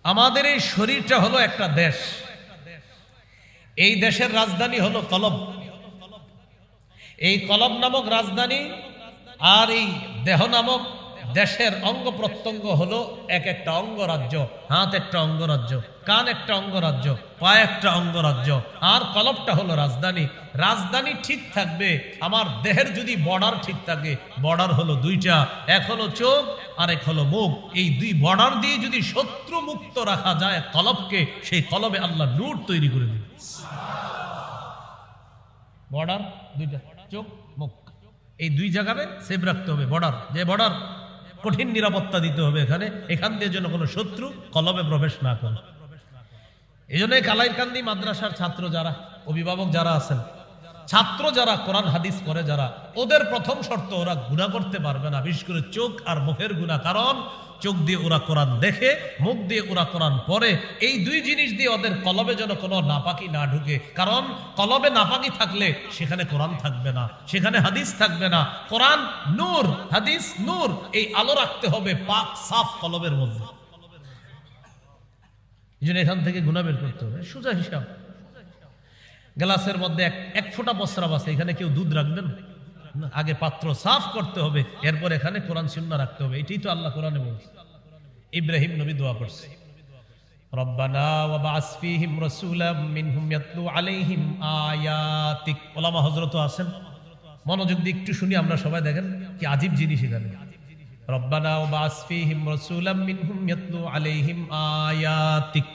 আমাদের এই শরীরটা হলো একটা দেশ, এই দেশের রাজধানী হলো কলব। এই কলব নামক রাজধানী আর এই দেহ নামক দেশের অঙ্গ প্রত্যঙ্গ হলো এক একটা অঙ্গরাজ্য। হাত একটা অঙ্গরাজ্য, কান একটা অঙ্গরাজ্য, পা একটা অঙ্গরাজ্য, আর কলবটা হলো রাজধানী। রাজধানী ঠিক থাকবে, আমার দেহের যদি বর্ডার ঠিক থাকে, বর্ডার হলো দুইটা, এক হলো চোখ আর এক হলো মুখ। এই দুই বর্ডার দিয়ে যদি শত্রু মুক্ত রাখা যায় কলবকে, সেই কলবে আল্লাহ নূর তৈরি করে দিবে। বর্ডার দুইটা, চোখ মুখ, এই দুই জায়গায় সেভ রাখতে হবে। বর্ডার, যে বর্ডার কঠিন নিরাপত্তা দিতে হবে এখানে, এখান দিয়ে যেন কোনো শত্রু কলবে প্রবেশ না করে। এই জন্য কালাইরকান্দি মাদ্রাসার ছাত্র যারা, অভিভাবক যারা আছেন, ছাত্র যারা কোরআন হাদিস পড়ে যারা, ওদের প্রথম শর্ত ওরা গুনাহ করতে পারবে না, বিশেষ করে চোখ আর মুখের গুনাহ। কারণ চোখ দিয়ে ওরা কোরআন দেখে, মুখ দিয়ে ওরা কোরআন পড়ে। এই দুই জিনিস দিয়ে ওদের কলবে যেন কোনো নাপাকি না ঢুকে। কারণ কলবে নাপাকি থাকলে সেখানে কোরআন থাকবে না, সেখানে হাদিস থাকবে না। কোরআন নূর, হাদিস নূর, এই আলো রাখতে হবে পাক সাফ কলবের মধ্যে। এই জন্য এখান থেকে গুনাহ বের করতে হবে। সোজা হিসাব, গ্লাসের মধ্যে এক ফোঁটা প্রস্রাব আছে, এখানে কেউ দুধ রাখবেন না। আগে পাত্র সাফ করতে হবে, এরপর এখানে কোরআন সুন্নাহ রাখতে হবে। এটাই তো আল্লাহ কোরআনে বলছে। ইব্রাহিম নবী দোয়া করছে, রব্বানা ওয়া বা'আস ফীহিম রাসূলাম মিনহুম ইয়াতলু আলাইহিম আয়াতিক। ওলামা হযরত আছেন, মনোযোগ দিয়ে একটু শুনি আমরা সবাই, দেখেন কি আজীব জিনিস এখানে। রব্বানা ওয়া বা'আস ফীহিম রাসূলাম মিনহুম ইয়াতলু আলাইহিম আয়াতিক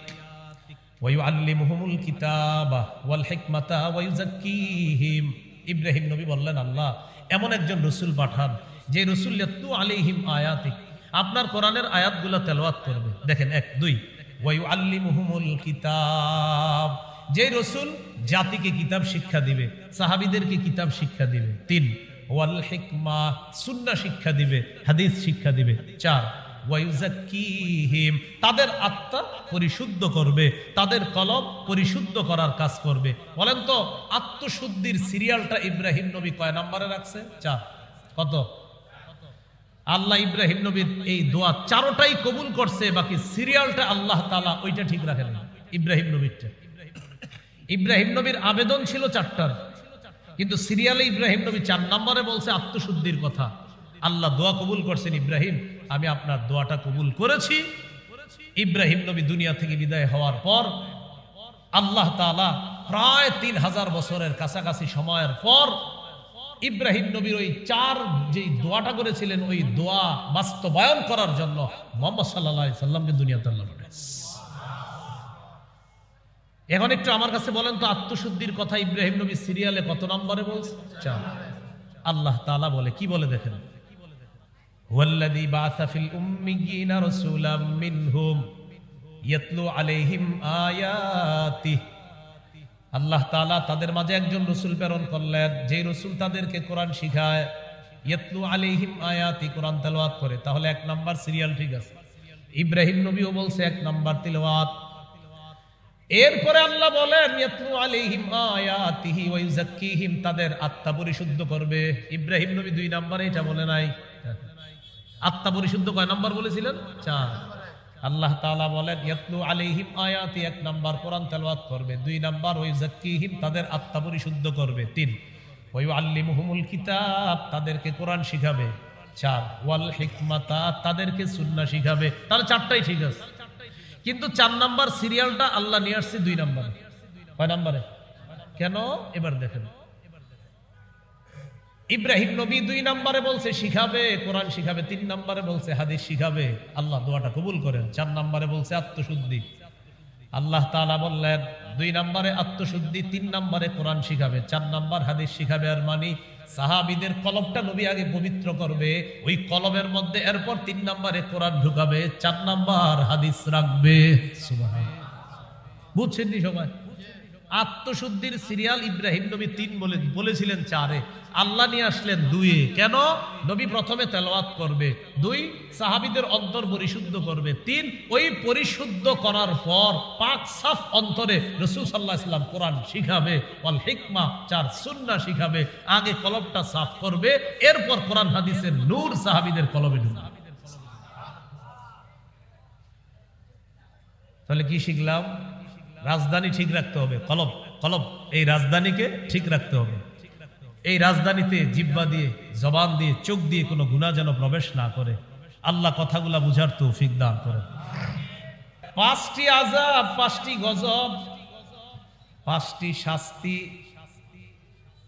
ওয়া ইউআল্লিমুহুমুল কিতাবা ওয়াল হিকমাতা ওয়া ইউযাক্কিহিম। ইব্রাহিম নবী বললেন, আল্লাহ এমন একজন রাসূল পাঠান যে রাসূল ইয়াতলু আলাইহিম আয়াতিক, আপনার কোরআনের আয়াতগুলো তেলাওয়াত করবে। দেখেন, 1 2, ওয়া ইউআল্লিমুহুমুল কিতাব, যে রাসূল জাতিকে কিতাব শিক্ষা দিবে, সাহাবীদেরকে কিতাব শিক্ষা দিবে। 3, ওয়াল হিকমা, সুন্নাহ শিক্ষা দিবে, হাদিস শিক্ষা দিবে। 4, ওয়া ইউযাক্কিহিম, তাদের আত্মা পরিশুদ্ধ করবে, তাদের কলব পরিশুদ্ধ করার কাজ করবে। বলেন তো আত্মশুদ্ধির সিরিয়ালটা ইব্রাহিম নবী কয় নম্বরে রাখছে? 4। কত? আল্লাহ ইব্রাহিম নবীর এই দোয়া 4টাই কবুল করছে, বাকি সিরিয়ালটা আল্লাহ তাআলা ওইটা ঠিক রাখেন না। ইব্রাহিম নবীরটা, ইব্রাহিম নবীর আবেদন ছিল 4টার, কিন্তু সিরিয়ালে ইব্রাহিম নবী 4 নম্বরে বলছে আত্মশুদ্ধির কথা। আল্লাহ দোয়া কবুল করছেন, ইব্রাহিম আমি আপনার দোয়াটা কবুল করেছি। ইব্রাহিম নবী দুনিয়া থেকে বিদায় হওয়ার পর আল্লাহ তাআলা প্রায় 3000 বছরের কাছাকাছি সময়ের পর ইব্রাহিম নবীর ওই 4 যে দোয়াটা করেছিলেন, ওই দোয়া বাস্তবায়ন করার জন্য মুহাম্মদ সাল্লাল্লাহু আলাইহি সাল্লামকে দুনিয়াতে আল্লাহ পাঠাইছেন। এখন একটু আমার কাছে বলেন তো, আত্মশুদ্ধির কথা ইব্রাহিম নবী সিরিয়ালে কত নম্বরে বলছে? 4। আল্লাহ তাআলা বলে, কি বলে দেখেন, ওয়াল্লাযী বা'আসা ফিল উম্মিয়িনা রাসূলাম মিনহুম ইয়াতলু আলাইহিম আয়াতিহি। আল্লাহ তাআলা তাদের মাঝে একজন রাসূল প্রেরণ করলেন, যে রাসূল তাদেরকে কোরআন শিখায়, ইয়াতলু আলাইহিম আয়াতি, কোরআন তেলাওয়াত করে। তাহলে 1 নাম্বার সিরিয়াল ঠিক আছে। ইব্রাহিম নবীও বলছে 1 নাম্বার তিলাওয়াত। এরপরে আল্লাহ বলেন ইয়াতলু আলাইহিম আয়াতিহি ওয়া ইউযাক্কিহিম, তাদের আত্মা পরিশুদ্ধ করবে। ইব্রাহিম নবী 2 নাম্বারে এটা বলে নাই। আত্মা পরিশুদ্ধ কয় নাম্বার বলেছিলেন? 4। আল্লাহ তাআলা বলেন ইয়াতলু আলাইহিম আয়াতি, 1 নাম্বার কোরআন তেলাওয়াত করবে। 2 নাম্বার ওয়া ইউযাক্কিহিম, তাদের আত্মা পরিশুদ্ধ করবে। 3, ওয়া ইউআল্লিমুহুমুল কিতাব, তাদেরকে কোরআন শিখাবে। 4, ওয়াল হিকমাতা, তাদেরকে সুন্নাহ শিখাবে। তাহলে 4টাই ঠিক আছে, কিন্তু 4 নাম্বার সিরিয়ালটা আল্লাহ নিয়ে আসছে 2 নাম্বারে। কয় নাম্বারে? কেন? এবার দেখেন, ইব্রাহিম নবী 2 নাম্বারে বলছে শিখাবে, কোরআন শিখাবে। 3 নাম্বারে বলছে হাদিস শিখাবে। আল্লাহ দোয়াটা কবুল করেন। 4 নাম্বারে বলছে আত্মশুদ্ধি। আল্লাহ তাআলা বললেন 2 নাম্বারে আত্মশুদ্ধি, 3 নাম্বারে কোরআন শিখাবে, 4 নাম্বার হাদিস শিখাবে। আর মানে সাহাবীদের কলবটা নবী আগে পবিত্র করবে, ওই কলবের মধ্যে এরপর 3 নাম্বারে কোরআন ঢুকাবে, 4 নাম্বার হাদিস রাখবে। সুবহানাল্লাহ, বুঝছেন নি সবাই? আত্মশুদ্ধির সিরিয়াল ইব্রাহিম নবী 3 বলেছিলেন 4-এ, আল্লাহ নিয়ে আসলেন 2-এ। কেন? নবী প্রথমে তেলাওয়াত করবে, 2 সাহাবীদের অন্তর পরিশুদ্ধ করবে, 3 ওই পরিশুদ্ধ করার পর পাক সাফ অন্তরে রাসূল সাল্লাল্লাহু আলাইহি ওয়াসাল্লাম কোরআন শিখাবে, ওয়াল হিকমা 4 সুন্নাহ শিখাবে। আগে কলবটা সাফ করবে, এরপর কোরআন হাদিসের নূর সাহাবীদের কলবে ঢুকাবে। তাহলে কি শিখলাম? রাজধানী ঠিক রাখতে হবে, কলব কলব, এই রাজধানীকে ঠিক রাখতে হবে। এই রাজধানীতে জিহ্বা দিয়ে, জবান দিয়ে, চোখ দিয়ে কোনো গুনাহ যেন প্রবেশ না করে। আল্লাহ কথাগুলা বুঝার তৌফিক দান করে। 5টি আযাব, 5টি গজব, 5টি শাস্তি,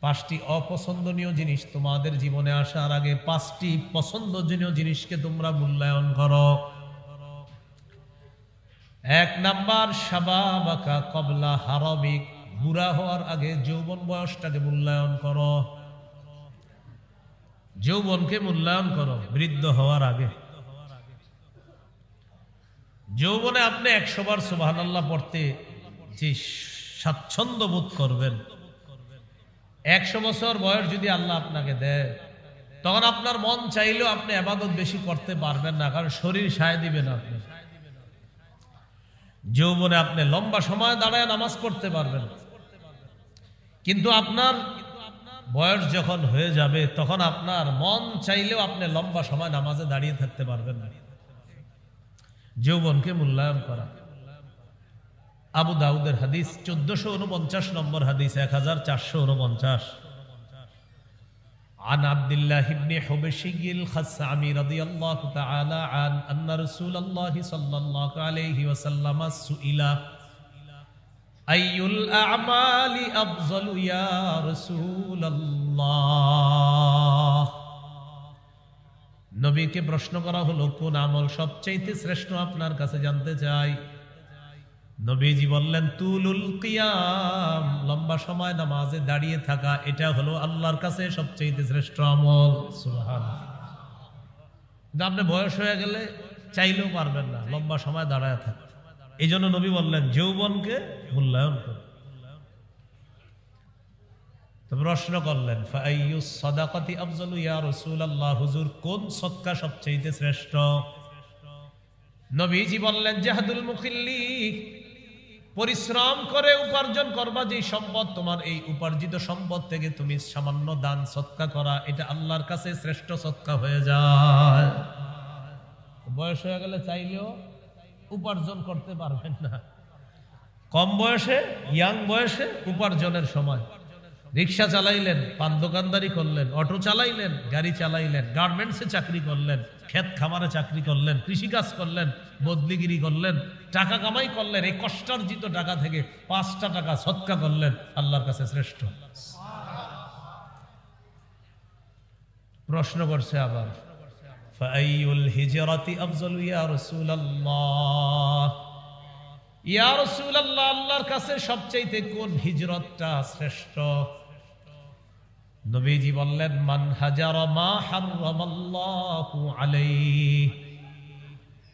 5টি অপছন্দনীয় জিনিস তোমাদের জীবনে আসার আগে 5টি পছন্দনীয় জিনিসকে তোমরা মূল্যায়ন করো। 1 নাম্বার, শাবাবাকা ক্বাবলা হারামিক, বুড়া হওয়ার আগে যৌবন বয়সটাকে মূল্যায়ন করো। যৌবনকে মূল্যায়ন করো বৃদ্ধ হওয়ার আগে। যৌবনে আপনি 100 বার সুবহানাল্লাহ পড়তে যে স্বাচ্ছন্দ্য বোধ করবেন, 100 বছর বয়স যদি আল্লাহ আপনাকে দেয়, তখন আপনার মন চাইলেও আপনি ইবাদত বেশি করতে পারবেন না, কারণ শরীর সায় দিবে না। আপনি যৌবনে আপনি লম্বা সময় দাঁড়ায় নামাজ পড়তে পারবেন, কিন্তু আপনার বয়স যখন হয়ে যাবে তখন আপনার মন চাইলেও আপনি লম্বা সময় নামাজে দাঁড়িয়ে থাকতে পারবেন না। যৌবনকে মূল্যায়ন করা। আবু দাউদের হাদিস 1449 নম্বর হাদিস, 1449। عن عبد الله بن حبشي الخثعمي رضي الله تعالى عنه أن رسول الله صلى الله عليه وسلم سئل أي الأعمال أفضل يا رسول الله। নবীকে প্রশ্ন করা হলো, কোন আমল সবচেয়ে শ্রেষ্ঠ আপনার কাছে জানতে চাই। নবীজি বললেন, তুলুল কিয়াম, লম্বা সময় নামাজে দাঁড়িয়ে থাকা, এটা হলো আল্লাহর কাছে সবচেয়ে শ্রেষ্ঠ আমল। সুবহানাল্লাহ। কিন্তু আপনি বয়স হয়ে গেলে চাইলেও পারবেন না লম্বা সময় দাঁড়ায় থাকতে। এই জন্য নবী বললেন যৌবনকে মূল্যায়ন করুন। তো প্রশ্ন করলেন, ফাআইয়ুস সাদাকাতি আফজালু ইয়া রাসূলুল্লাহ, হুজুর কোন সদকা সবচেয়ে শ্রেষ্ঠ? নবীজি বললেন, জাহাদুল মুখিল্লি, পরিশ্রম করে উপার্জন করবা যে সম্পদ, তোমার এই উপার্জিত সম্পদ থেকে তুমি সামান্য দান সদকা করা, এটা আল্লাহর কাছে শ্রেষ্ঠ সদকা হয়ে যায়। বয়স হয়ে গেলে চাইলেও উপার্জন করতে পারবেন না। কম বয়সে, ইয়াং বয়সে উপার্জনের সময় রিক্সা চালাইলেন, পান দোকানদারি করলেন, অটো চালাইলেন, গাড়ি চালাইলেন, গার্মেন্টসে চাকরি করলেন, ক্ষেত খামারে চাকরি করলেন, কৃষিকাজ করলেন, বদলিগিরি করলেন, টাকা কামাই করলেন, এই কষ্টার্জিত টাকা থেকে 5টা টাকা সদকা করলেন, আল্লাহর কাছে শ্রেষ্ঠ। প্রশ্ন করছে আবার, ফাআইয়ুল হিজরাতি আফজালু ইয়া রাসূলুল্লাহ, ইয়া রাসূলুল্লাহ, আল্লাহর কাছে সবচেয়ে কোন হিজরতটা শ্রেষ্ঠ? নবীজি বললেন, মান হাজারা মা হারামাল্লাহু আলাইহি,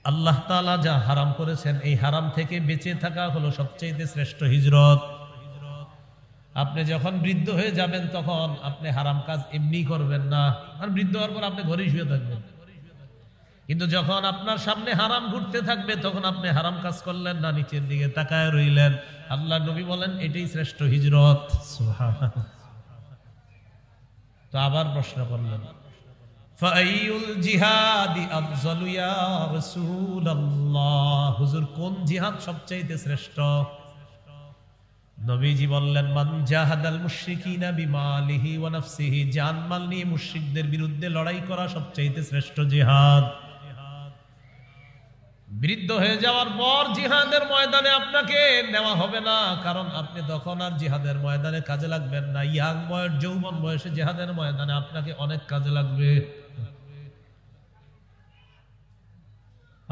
আল্লাহ তাআলা যা হারাম করেছেন এই হারাম থেকে বেঁচে থাকা হলো সবচেয়ে শ্রেষ্ঠ হিজরত। আপনি যখন বৃদ্ধ হয়ে যাবেন তখন আপনি হারাম কাজ এমনি করবেন না, আর বৃদ্ধ হওয়ার পর আপনি ঘরে শুয়ে থাকবেন। কিন্তু যখন আপনার সামনে হারাম ঘুরতে থাকবে তখন আপনি হারাম কাজ করলেন না, নিচের দিকে তাকায় রইলেন। আল্লাহ নবী বলেন এটাই শ্রেষ্ঠ হিজরত। সুবহানাল্লাহ। তো আবার প্রশ্ন করলেন, ফাআইয়ুল জিহাদি আফজালু ইয়া রাসূলুল্লাহ, হুজুর কোন জিহাদ সবচেয়ে শ্রেষ্ঠ? নবীজি বললেন, মান জাহাদাল মুশরিকিনা বিমালিহি ওয়া নাফসিহি, জানমাল নিয়ে মুশরিকদের বিরুদ্ধে লড়াই করা সবচেয়ে শ্রেষ্ঠ জিহাদ। বৃদ্ধ হয়ে যাওয়ার পর জিহাদের ময়দানে আপনাকে নেওয়া হবে না, কারণ আপনি তখন আর জিহাদের ময়দানে কাজে লাগবেন না। ইয়াং বয়স, যৌবন বয়সে জিহাদের ময়দানে আপনাকে অনেক কাজে লাগবে।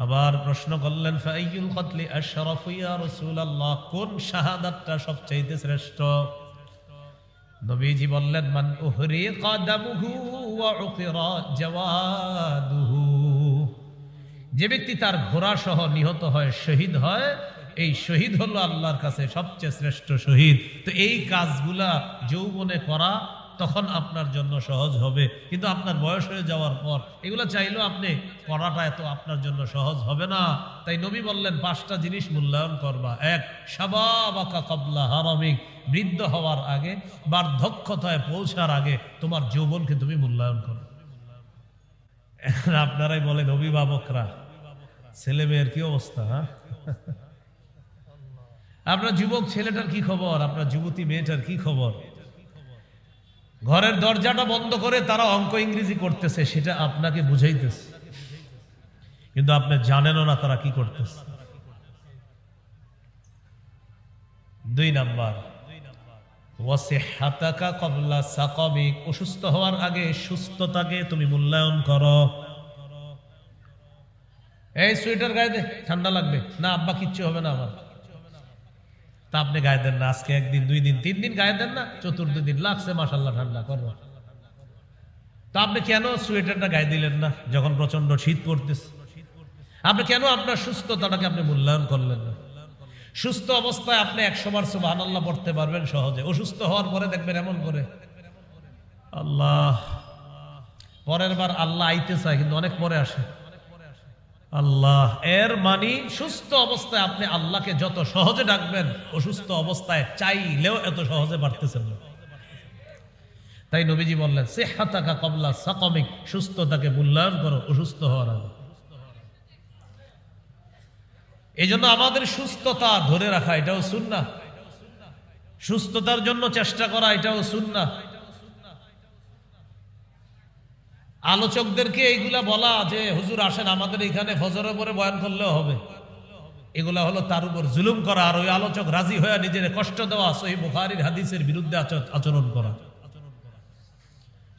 আবার প্রশ্ন করলেন, ফাআইয়ুল কতলি আশরাফু ইয়া রাসূলুল্লাহ, কোন শাহাদাতটা সবচেয়ে শ্রেষ্ঠ? নবীজি বললেন, মান উহরিকা দামুহু ওয়া উকিরা জাওয়াদুহু, যে ব্যক্তি তার ঘোড়া সহ নিহত হয়, শহীদ হয়, এই শহীদ হলো আল্লাহর কাছে সবচেয়ে শ্রেষ্ঠ শহীদ। তো এই কাজগুলা যৌবনে করা তখন আপনার জন্য সহজ হবে, কিন্তু আপনার বয়স হয়ে যাওয়ার পর এগুলো চাইলেও আপনি করাটা এত আপনার জন্য সহজ হবে না। তাই নবী বললেন 5টা জিনিস মূল্যায়ন করবা। 1, শাবাবাকা ক্বাবলা হারামিক, বৃদ্ধ হওয়ার আগে, বার্ধক্যতায় পৌঁছার আগে তোমার যৌবনকে তুমি মূল্যায়ন করো। আপনারাই বলেন অভিভাবকরা, ছেলে মেয়ের কি অবস্থা? আপনার যুবক ছেলেটার কি খবর, আপনার যুবতী মেয়েটার কি খবর? ঘরের দরজাটা বন্ধ করে তারা অঙ্ক ইংরেজি করতেছে, সেটা আপনাকে বুঝাইতেছে, কিন্তু আপনি জানেনও না তারা কি করতেছে। 2 নাম্বার, ওয়াসিহাতাকা ক্বাবলা সাকামিক, অসুস্থ হওয়ার আগে সুস্থতাকে তুমি মূল্যায়ন করো। এই সোয়েটার গায়ে দে, ঠান্ডা লাগবে না, আব্বা কিচ্ছু হবে না আমার, তা আপনি গায়ে দেন না। আজকে 1 দিন 2 দিন 3 দিন গায়ে দেন না, চতুর্থ দিন লাগছে মাশাআল্লাহ ঠান্ডা করবো। তা আপনি কেন সোয়েটারটা গায়ে দিলেন না যখন প্রচন্ড শীত পড়তেছে? আপনি কেন আপনার সুস্থতাটাকে আপনি মূল্যায়ন করলেন না? সুস্থ অবস্থায় আপনি 100 বার সুবহানাল্লাহ পড়তে পারবেন সহজে, অসুস্থ হওয়ার পরে দেখবেন এমন করে আল্লাহ, পরের বার আল্লাহ আইতে চায় কিন্তু অনেক পরে আসে আল্লাহ। এর মানে সুস্থ অবস্থায় আপনি আল্লাহকে যত সহজে ডাকবেন, অসুস্থ অবস্থায় চাইলেও এত সহজে পারতেছেন না। তাই নবীজি বললেন সিহহাতাকা ক্বাবলা সাকামিক, সুস্থতাকে মূল্যায়ন করো অসুস্থ হওয়ার আগে। এই জন্য আমাদের সুস্থতা ধরে রাখা এটাও সুন্নাহ, সুস্থতার জন্য চেষ্টা করা এটাও সুন্নাহ। আলোচকদেরকে এইগুলা বলা যে হুজুর আসেন আমাদের এখানে ফজরের পরে বয়ান করলেও হবে, এগুলা হলো তার উপর জুলুম করা, আর ওই আলোচক রাজি হয়ে নিজের কষ্ট দেওয়া, সহিহ বুখারীর হাদিসের বিরুদ্ধে আচরণ করা।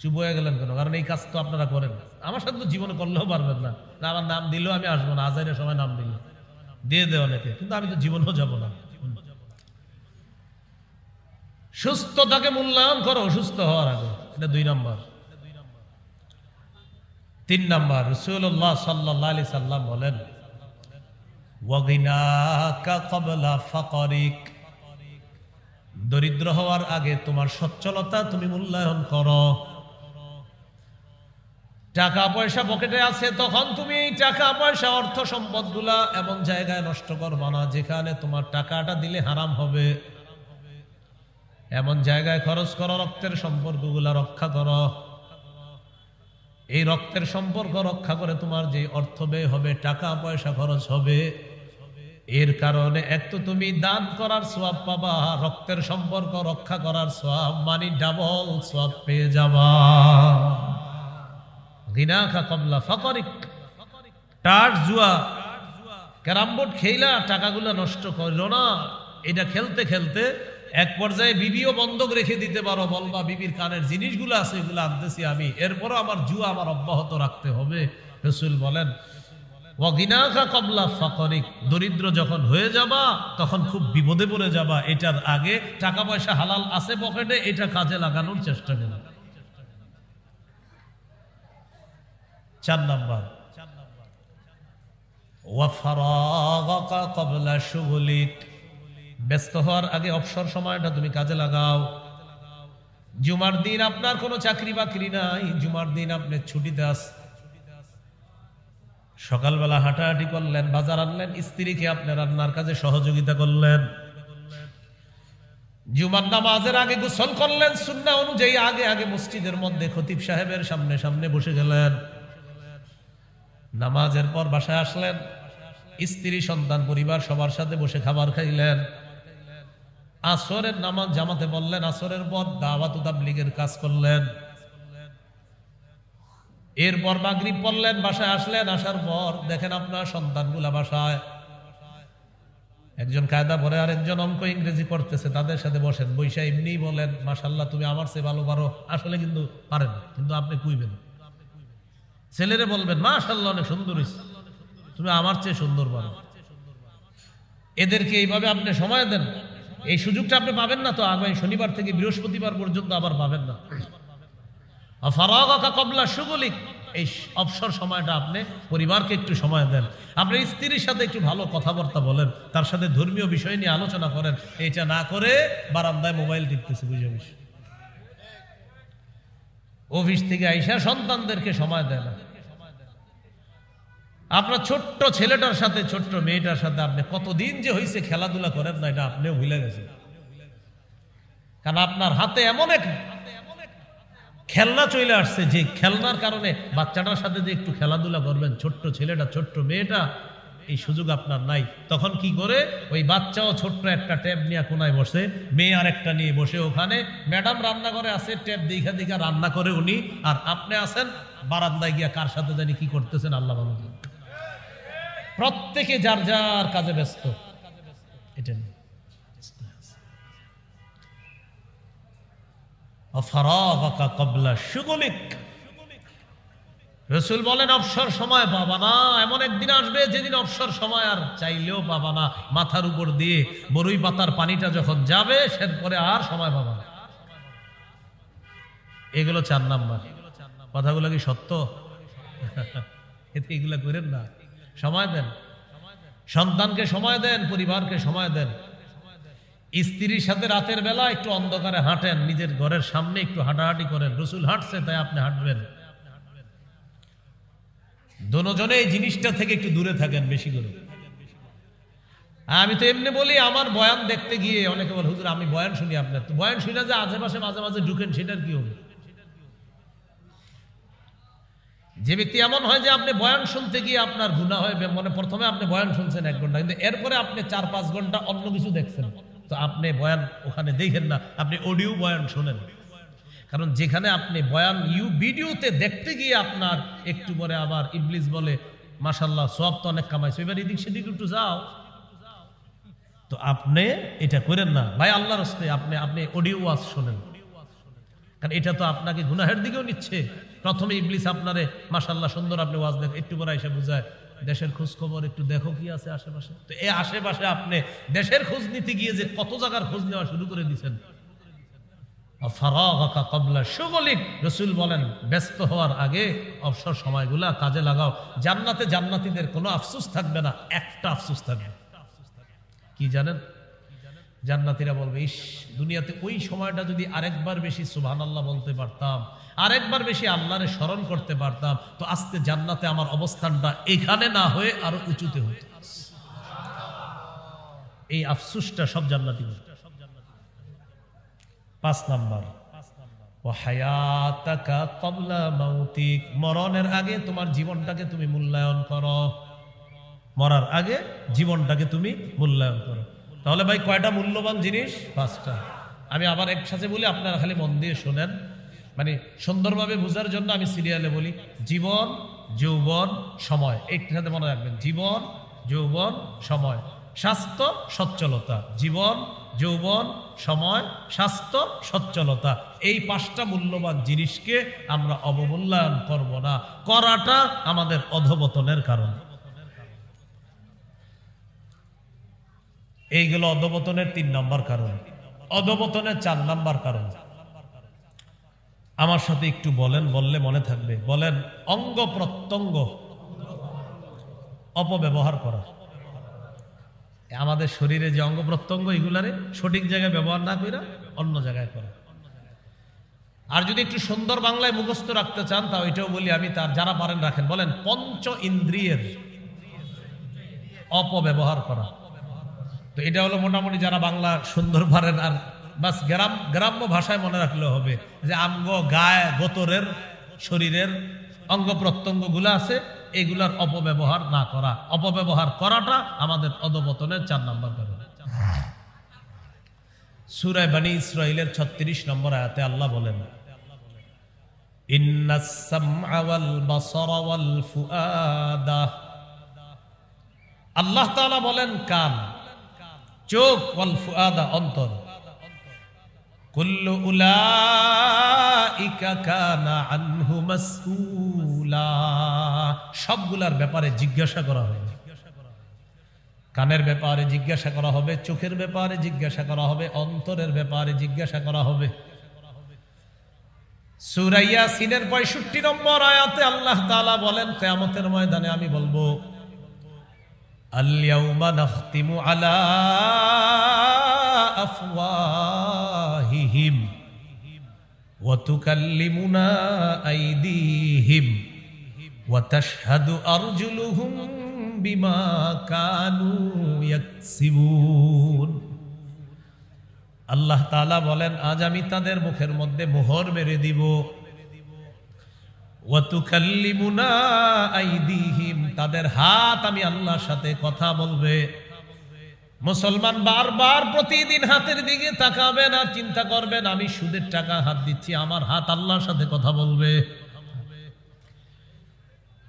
চুপ হয়ে গেলেন কেন? কারণ এই কাজ তো আপনারা করেন, আমার সাথে তো জীবনে করলেও পারবেন না। না আমার নাম দিলেও আমি আসবো না, আজাইরের সময় নাম দিলে দিয়ে দেয় অনেকে, কিন্তু আমি তো জীবনেও যাব না। সুস্থতাকে মূল্যায়ন করো অসুস্থ হওয়ার আগে, এটা 2 নাম্বার। 3 নাম্বার, রাসূলুল্লাহ সাল্লাল্লাহু আলাইহি সাল্লাম বলেন ওয়াগিনাকা ক্বাবলা ফাকরিক, দরিদ্র হওয়ার আগে তোমার সচ্ছলতা তুমি মূল্যায়ন করো। টাকা পয়সা পকেটে আছে, তখন তুমি এই টাকা পয়সা অর্থ সম্পদগুলা এমন জায়গায় নষ্ট করবা না যেখানে তোমার টাকাটা দিলে হারাম হবে। এমন জায়গায় খরচ করো, রক্তের সম্পর্কগুলা রক্ষা করো। এই রক্তের সম্পর্ক রক্ষা করে তোমার যে অর্থ ব্যয় হবে, টাকা পয়সা খরচ হবে, এর কারণে এক তো তুমি দান করার সওয়াব পাবা, রক্তের সম্পর্ক রক্ষা করার সওয়াব মানে ডাবল সওয়াব পেয়ে যাবা। গিনাকা ক্বাবলা ফাকরিক, টাট জুয়া ক্যারাম বোর্ড খেলা টাকাগুলো নষ্ট করলো না। এটা খেলতে খেলতে এক পর্যায়ে বিবিও বন্ধক রেখে দিতে পারো, বলবা বিবির কানের জিনিসগুলো আছে এগুলো আনতেছি আমি, এরপরও আমার জুয়া আমার অব্যাহত রাখতে হবে। রাসূল বলেন ওয়াগিনাকা ক্বাবলা ফাকরিক, দরিদ্র যখন হয়ে যাবা তখন খুব বিপদে পড়ে যাবা, এটার আগে টাকা পয়সা হালাল আছে পকেটে, এটা কাজে লাগানোর চেষ্টা করো। 4 নাম্বার, ওয়াফারাগাকা ক্বাবলা শুগলিক, ব্যস্ত হওয়ার আগে অবসর সময়টা তুমি কাজে লাগাও। জুমার দিন আপনার কোনো চাকরি বাকরি নাই, জুমার দিন আপনি ছুটিতে আছেন, সকালবেলা হাঁটাহাঁটি করলেন, বাজার আনলেন, স্ত্রীকে আপনি রান্নার কাজে সহযোগিতা করলেন, জুমার নামাজের আগে গোসল করলেন, সুন্নাহ অনুযায়ী আগে আগে মসজিদের মধ্যে খতিব সাহেবের সামনে সামনে বসে গেলেন, নামাজের পর বাসায় আসলেন, স্ত্রী সন্তান পরিবার সবার সাথে বসে খাবার খাইলেন, আসরের নামাজ জামাতে বললেন, আসরের পর দাওয়াত ও তাবলীগের কাজ করলেন, এরপর মাগরিব পড়লেন, বাসায় আসলেন, আসার পর দেখেন আপনার সন্তানগুলা বাসায় একজন কায়দা পড়ে আর একজন অঙ্ক ইংরেজি করতেছে, তাদের সাথে বসেন, বৈশা এমনি বলেন মাশাআল্লাহ তুমি আমার চেয়ে ভালো পারো, আসলে কিন্তু পারেন, কিন্তু আপনি কইবেন, ছেলেরে বলবেন মাশাআল্লাহ অনেক সুন্দর হইছে, তুমি আমার চেয়ে সুন্দর পারো। এদেরকে এইভাবে আপনি সময় দেন, এই সুযোগটা আপনি পাবেন না তো আগামী শনিবার থেকে বৃহস্পতিবার পর্যন্ত আবার পাবেন না। ফারাগাকা ক্বাবলা শুগলিক, এই অবসর সময়টা আপনি পরিবারকে একটু সময় দেন, আপনার স্ত্রীর সাথে একটু ভালো কথাবার্তা বলেন, তার সাথে ধর্মীয় বিষয় নিয়ে আলোচনা করেন। এটা না করে বারান্দায় মোবাইল টিপতেছে, বুঝে বুঝে অফিস থেকে আইসা সন্তানদেরকে সময় দেয় না। আপনার ছোট্ট ছেলেটার সাথে ছোট্ট মেয়েটার সাথে আপনি কতদিন যে হয়েছে খেলাধুলা করেন না, এটা আপনিও ভুলে গেছেন, কারণ আপনার হাতে এমন এক খেলনা চলে আসছে যে খেলনার কারণে বাচ্চাটার সাথে যে একটু খেলাধুলা করবেন, ছোট্ট ছেলেটা ছোট্ট মেয়েটা এই সুযোগ আপনার নাই। তখন কি করে, ওই বাচ্চাও ছোট্ট একটা ট্যাব নিয়ে কোনায় বসে, মেয়ে আর একটা নিয়ে বসে ওখানে, ম্যাডাম রান্নাঘরে আছে, ট্যাব দেখা দেখা রান্না করে উনি, আর আপনি আছেন বারান্দায় গিয়া কার সাথে জানি কি করতেছেন আল্লাহ ভালো জানে। প্রত্যেকে যার যার কাজে ব্যস্ত। এটা নিয়ে অফরাগাকা ক্বাবলা শুগলিক, রাসূল বলেন অবসর সময় পাবা না। এমন একদিন আসবে যেদিন অবসর সময় আর চাইলেও পাবা না। মাথার উপর দিয়ে বরই পাতার পানিটা যখন যাবে, সেরপরে আর সময় পাবা না। এগুলো 4 নাম্বার। কথাগুলো কি সত্য? এতে এগুলা করেন না। সময় দেন, সন্তানকে সময় দেন, পরিবারকে সময় দেন। স্ত্রীর সাথে রাতের বেলা একটু অন্ধকারে হাঁটেন, নিজের ঘরের সামনে একটু হাঁটাহাঁটি করেন। রাসূল হাঁটছে তাই আপনি হাঁটবেন। দুজনে এই জিনিসটা থেকে একটু দূরে থাকেন বেশি করে। আমি তো এমনি বলি, আমার বয়ান দেখতে গিয়ে অনেকে বলে হুজুর আমি বয়ান শুনি আপনার, তো বয়ান শুনে যে আশেপাশে মাঝে মাঝে ঢুকেন, সেটার কি হবে? যে ব্যক্তি এমন হয় যে আপনি বয়ান শুনতে গিয়ে আপনার গুনাহ হয়, মানে প্রথমে আপনি বয়ান শুনছেন 1 ঘন্টা, কিন্তু এরপরে আপনি 4-5 ঘন্টা অন্য কিছু দেখছেন, তো আপনি বয়ান ওখানে দেখেন না, আপনি অডিও বয়ান শোনেন। কারণ যেখানে আপনি বয়ান ভিডিওতে দেখতে গিয়ে আপনার একটু পরে আবার ইবলিস বলে মাশাআল্লাহ সওয়াব তো অনেক কামাইছো, এবার এদিক সেদিক একটু যাও, তো আপনি এটা করেন না ভাই। আল্লাহর রাস্তে আপনি অডিও ওয়াজ শোনেন, কারণ এটা তো আপনাকে গুনাহের দিকেও নিচ্ছে। প্রথমে ইবলিস আপনারে মাশাআল্লাহ সুন্দর আপনি ওয়াজ দেখেন, একটু পরে এসে বুঝায় দেশের খোঁজ খবর একটু দেখো কি আছে আশেপাশে। তো এই আশেপাশে আপনি দেশের খোঁজ নিতে গিয়ে যে কত জায়গার খোঁজ নেওয়া শুরু করে দিয়েছেন। ফারাগাকা ক্বাবলা শুগলিক, রাসূল বলেন ব্যস্ত হওয়ার আগে অবসর সময়গুলা কাজে লাগাও। জান্নাতে জান্নাতীদের কোনো আফসোস থাকবে না, একটা আফসোস থাকবে। কি জানেন? জান্নাতীরা বলবে ইস, দুনিয়াতে ওই সময়টা যদি আরেকবার বেশি সুবহানাল্লাহ বলতে পারতাম, আরেকবার বেশি আল্লাহরে স্মরণ করতে পারতাম, তো আজকে জান্নাতে আমার অবস্থানটা এখানে না হয়ে আরো উঁচুতে হতো। এই আফসোসটা সব জান্নাতী। 5 নাম্বার, ওয়া হায়াতাকা ক্বাবলা মাউতিক, মরণের আগে তোমার জীবনটাকে তুমি মূল্যায়ন করো। মরার আগে জীবনটাকে তুমি মূল্যায়ন করো। তাহলে ভাই কয়টা মূল্যবান জিনিস? 5টা। আমি আবার একসাথে বলি, আপনারা খালি মন দিয়ে শোনেন, মানে সুন্দরভাবে বোঝার জন্য আমি সিরিয়ালে বলি। জীবন, যৌবন, সময়, একসাথে মনে রাখবেন। জীবন, যৌবন, সময়। স্বাস্থ্য, সচ্ছলতা। জীবন, যৌবন, সময়, স্বাস্থ্য, সচ্ছলতা। এই 5টা মূল্যবান জিনিসকে আমরা অবমূল্যায়ন করব না। করাটা আমাদের অধঃপতনের কারণ। এইগুলো অধঃপতনের 3 নম্বর কারণ, অধঃপতনের 4 নম্বর কারণ। আমার সাথে একটু বলেন, বললে মনে থাকবে। বলেন, অঙ্গ প্রত্যঙ্গ অপব্যবহার করা। আমাদের শরীরে যে অঙ্গ প্রত্যঙ্গ, এগুলারে সঠিক জায়গায় ব্যবহার না করে অন্য জায়গায় করা। আর যদি একটু সুন্দর বাংলায় মুখস্থ রাখতে চান, তা ওইটাও বলি আমি, তার যারা পারেন রাখেন। বলেন, 5 ইন্দ্রিয়ের অপব্যবহার করা। তো এটা হলো মোটামুটি যারা বাংলা সুন্দর পারেন, আর বাস গ্রাম্য ভাষায় মনে রাখলে হবে যে আমগো গায়ে গোতরের শরীরের অঙ্গ প্রত্যঙ্গ গুলা আছে, এগুলার অপব্যবহার না করা। অপব্যবহার করাটা আমাদের অধঃপতনের 4 নম্বর কারণ। সূরা বনী ইসরাঈলের 36 নম্বর আয়াতে আল্লাহ বলেন, ইন্নাস সামআ ওয়াল বাসারা ওয়াল ফুআদা। আল্লাহ তাআলা বলেন কান, চোখ, ওয়াল ফুআদা অন্তর, কুল্লু উলাইকা কানা আনহু মাসউলা, সবগুলার ব্যাপারে জিজ্ঞাসা করা হবে। কানের ব্যাপারে জিজ্ঞাসা করা হবে, চোখের ব্যাপারে জিজ্ঞাসা করা হবে, অন্তরের ব্যাপারে জিজ্ঞাসা করা হবে। সূরা ইয়াসিনের 65 নম্বর আয়াতে আল্লাহ তাআলা বলেন, কিয়ামতের ময়দানে আমি বলবো, আল ইয়াউমা নাখতিমু আলা আফওয়াহিহিম ওয়া তুকাল্লিমুনা আইদিহিম ওয়া তাশহাদু আরজুলুহুম বিমা কানু ইয়াকসিবুন। আল্লাহ তাআলা বলেন, আজ আমি তাদের মুখের মধ্যে মোহর মেরে দিব। ওয়া তুকাল্লিমুনা আইদিহিম, তাদের হাত আমি আল্লাহর সাথে কথা বলবে। মুসলমান বারবার প্রতিদিন হাতের দিকে তাকাবেন আর চিন্তা করবেন আমি সুদের টাকা হাত দিচ্ছি, আমার হাত আল্লাহর সাথে কথা বলবে।